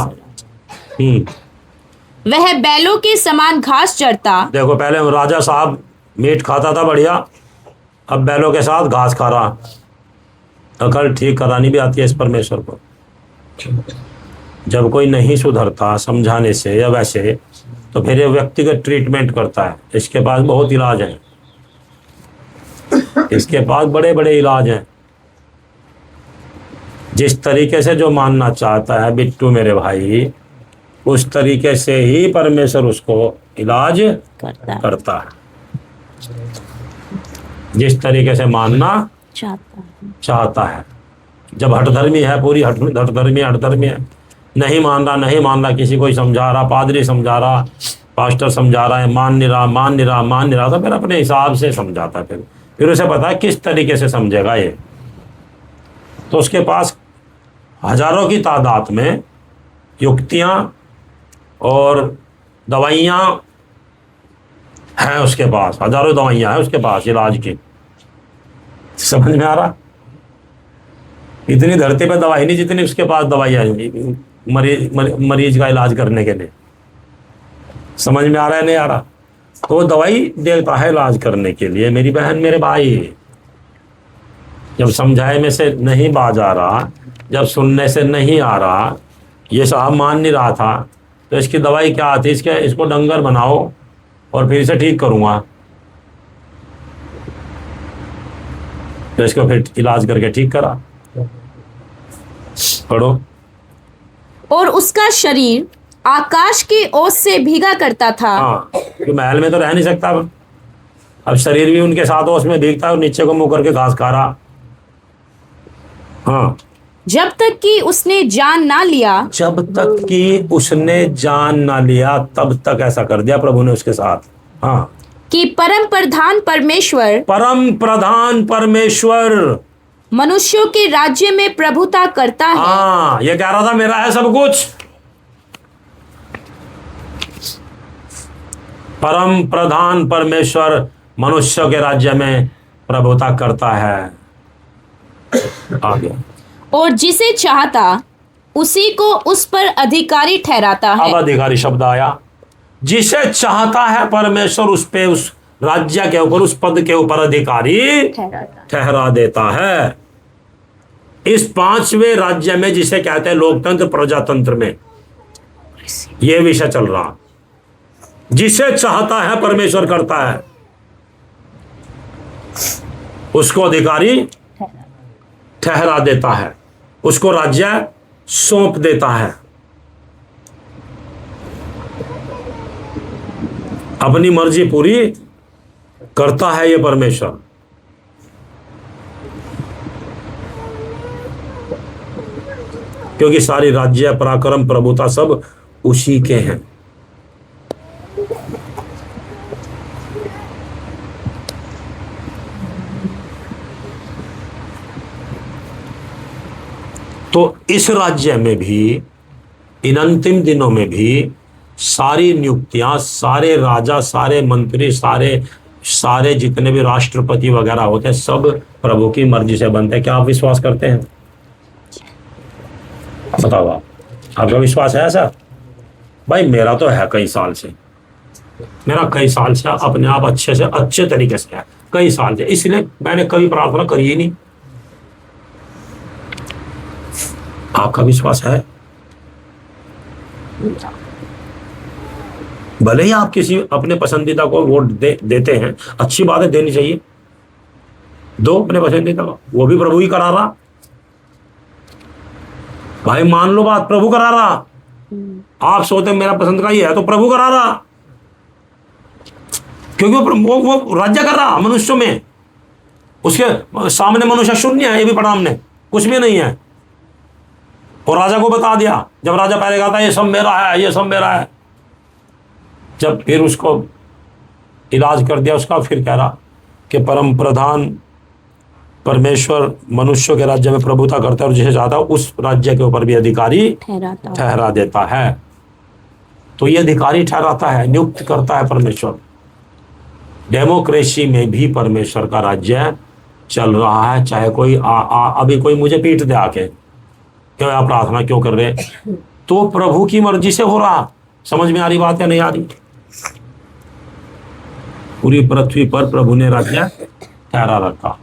वह बैलों के समान घास चरता। देखो, पहले राजा साहब मीट खाता था बढ़िया, अब बैलों के साथ घास खा रहा। अकल ठीक करानी भी आती है इस परमेश्वर को। जब कोई नहीं सुधरता समझाने से या वैसे, तो फिर ये व्यक्तिगत ट्रीटमेंट करता है। इसके पास बहुत इलाज है, इसके पास बड़े बड़े इलाज हैं। जिस तरीके से जो मानना चाहता है बिट्टू मेरे भाई, उस तरीके से ही परमेश्वर उसको इलाज करता है। जिस तरीके से मानना चाहता है। जब हठधर्मी है, पूरी हठधर्मी है, नहीं मान रहा, किसी को समझा रहा, पादरी समझा रहा, पास्टर समझा रहा है, मान नहीं रहा, तो फिर अपने हिसाब से समझाता है। फिर उसे पता है किस तरीके से समझेगा ये। तो उसके पास हजारों की तादाद में युक्तियां और दवाइयां हैं, उसके पास हजारों दवाइयां हैं उसके पास इलाज की। समझ में आ रहा? इतनी धरती पे दवाई नहीं जितनी उसके पास दवाइयां मरीज का इलाज करने के लिए। समझ में आ रहा है नहीं आ रहा? तो वो दवाई देता है इलाज करने के लिए। मेरी बहन मेरे भाई, जब समझाए में से नहीं बाज आ रहा, जब सुनने से नहीं आ रहा, ये साहब मान नहीं रहा था, तो इसकी दवाई क्या आती? इसको डंगर बनाओ और फिर इसे ठीक करूंगा। तो इसको फिर इलाज करके ठीक करा। पढ़ो। और उसका शरीर आकाश की ओस से भीगा करता था। हाँ, तो महल में तो रह नहीं सकता। अब शरीर भी उनके साथ ओस में भीगता है और नीचे को मुंह करके घास खा रहा। हाँ, जब तक कि उसने जान ना लिया, तब तक ऐसा कर दिया प्रभु ने उसके साथ। हाँ, कि परम प्रधान परमेश्वर मनुष्यों के राज्य में प्रभुता करता है। हाँ, ये कह रहा था मेरा है सब कुछ। परम प्रधान परमेश्वर मनुष्यों के राज्य में प्रभुता करता है। आगे। और जिसे चाहता उसी को उस पर अधिकारी ठहराता है। अब अधिकारी शब्द आया। जिसे चाहता है परमेश्वर उस पे, उस राज्य के ऊपर, उस पद के ऊपर अधिकारी ठहरा देता है। इस 5वें राज्य में, जिसे कहते हैं लोकतंत्र प्रजातंत्र में, यह विषय चल रहा। जिसे चाहता है परमेश्वर करता है, उसको अधिकारी ठहरा देता है, उसको राज्य सौंप देता है। अपनी मर्जी पूरी करता है ये परमेश्वर। क्योंकि सारी राज्य, पराक्रम, प्रभुता सब उसी के हैं। तो इस राज्य में भी, इन अंतिम दिनों में भी, सारी नियुक्तियां, सारे राजा, सारे मंत्री, सारे जितने भी राष्ट्रपति वगैरह होते हैं, सब प्रभु की मर्जी से बनते हैं। क्या आप विश्वास करते हैं? बताओ आपका विश्वास है ऐसा? भाई मेरा तो है कई साल से, मेरा कई साल से अपने आप अच्छे तरीके से है, कई साल से। इसलिए मैंने कभी प्रार्थना करी ही नहीं। आपका विश्वास है? भले ही आप किसी अपने पसंदीदा को वोट देते हैं, अच्छी बात है, देनी चाहिए, दो अपने पसंदीदा को, वो भी प्रभु ही करा रहा। भाई मान लो बात, प्रभु करा रहा। आप सोचते मेरा पसंद का ही है, तो प्रभु करा रहा, क्योंकि वो राज्य कर रहा मनुष्यों में। उसके सामने मनुष्य शून्य है, ये भी पढ़ा हमने, कुछ भी नहीं है। और राजा को बता दिया, जब राजा पहले कहा था ये सब मेरा है, ये सब मेरा है, जब फिर उसको इलाज कर दिया उसका, फिर कह रहा कि परम प्रधान परमेश्वर मनुष्यों के राज्य में प्रभुता करता है और जिसे चाहता है उस राज्य के ऊपर भी अधिकारी ठहरा देता है। तो ये अधिकारी ठहराता है, नियुक्त करता है परमेश्वर। डेमोक्रेसी में भी परमेश्वर का राज्य चल रहा है। चाहे कोई अभी कोई मुझे पीट दे आके, क्यों आप प्रार्थना क्यों कर रहे, तो प्रभु की मर्जी से हो रहा। समझ में आ रही बात या नहीं आ रही? पूरी पृथ्वी पर प्रभु ने राज्य ठहरा रखा।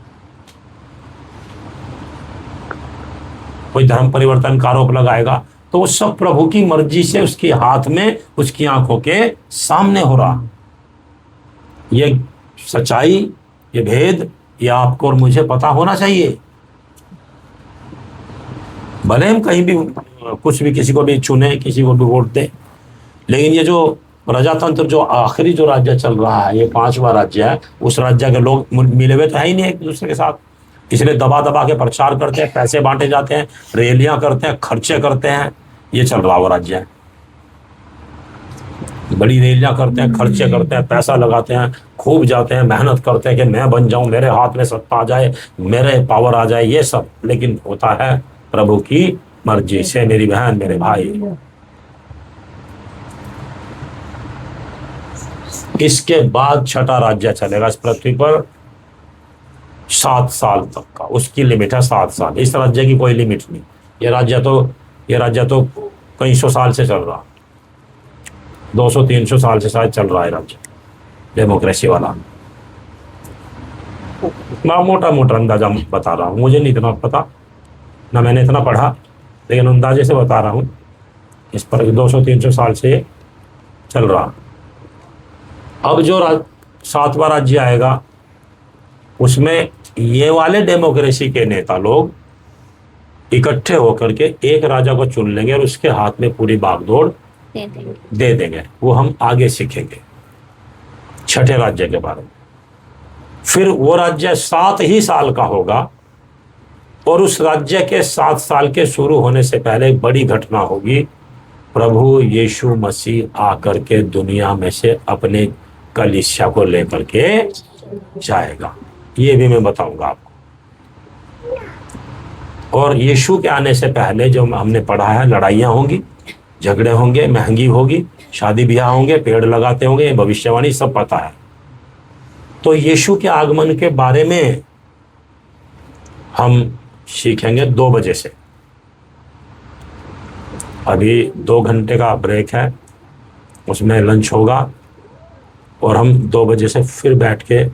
कोई धर्म परिवर्तन का आरोप लगाएगा, तो वो सब प्रभु की मर्जी से उसके हाथ में, उसकी आंखों के सामने हो रहा। ये सच्चाई, ये भेद, ये आपको और मुझे पता होना चाहिए। भले हम कहीं भी कुछ भी, किसी को भी चुने, किसी को भी वोट दें, लेकिन ये जो प्रजातंत्र, जो आखिरी जो राज्य चल रहा है, ये 5वां राज्य है, उस राज्य के लोग मिले हुए तो है ही नहीं एक दूसरे के साथ, इसलिए दबा दबा के प्रचार करते हैं, पैसे बांटे जाते हैं, रैलियां करते हैं, खर्चे करते हैं। ये चल रहा वो राज्य है। बड़ी रैलियां करते हैं, खर्चे करते हैं, पैसा लगाते हैं, खूब जाते हैं, मेहनत करते हैं कि मैं बन जाऊं, मेरे हाथ में सत्ता आ जाए, मेरे पावर आ जाए, ये सब। लेकिन होता है प्रभु की मर्जी से, मेरी बहन, मेरे भाई। इसके बाद छठा राज्य चलेगा इस पृथ्वी पर 7 साल तक का, उसकी लिमिट है 7 साल। इस राज्य की कोई लिमिट नहीं। ये राज्य तो कई सौ साल से चल रहा, 200-300 साल से शायद चल रहा है राज्य, डेमोक्रेसी वाला। मैं मोटा मोटा अंदाजा बता रहा हूँ, मुझे नहीं इतना पता, ना मैंने इतना पढ़ा, लेकिन अंदाजे से बता रहा हूँ। इस पर 200-300 साल से चल रहा। अब जो 7वां राज्य आएगा, उसमें ये वाले डेमोक्रेसी के नेता लोग इकट्ठे होकर के एक राजा को चुन लेंगे और उसके हाथ में पूरी बागडोर दे देंगे। वो हम आगे सीखेंगे छठे राज्य के बारे में। फिर वो राज्य 7 ही साल का होगा, और उस राज्य के 7 साल के शुरू होने से पहले एक बड़ी घटना होगी। प्रभु यीशु मसीह आकर के दुनिया में से अपने कलीसिया को लेकर के जाएगा। ये भी मैं बताऊंगा आपको। और यीशु के आने से पहले जो हमने पढ़ा है, लड़ाइयाँ होंगी, झगड़े होंगे, महंगी होगी, शादी ब्याह होंगे, पेड़ लगाते होंगे, भविष्यवाणी सब पता है। तो यीशु के आगमन के बारे में हम सीखेंगे 2 बजे से। अभी 2 घंटे का ब्रेक है, उसमें लंच होगा, और हम 2 बजे से फिर बैठ के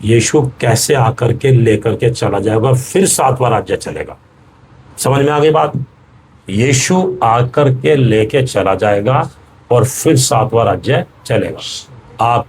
यीशु कैसे आकर के लेकर के चला जाएगा, फिर 7वां राज्य चलेगा। समझ में आ गई बात? यीशु आकर के लेके चला जाएगा और फिर 7वां राज्य चलेगा। आप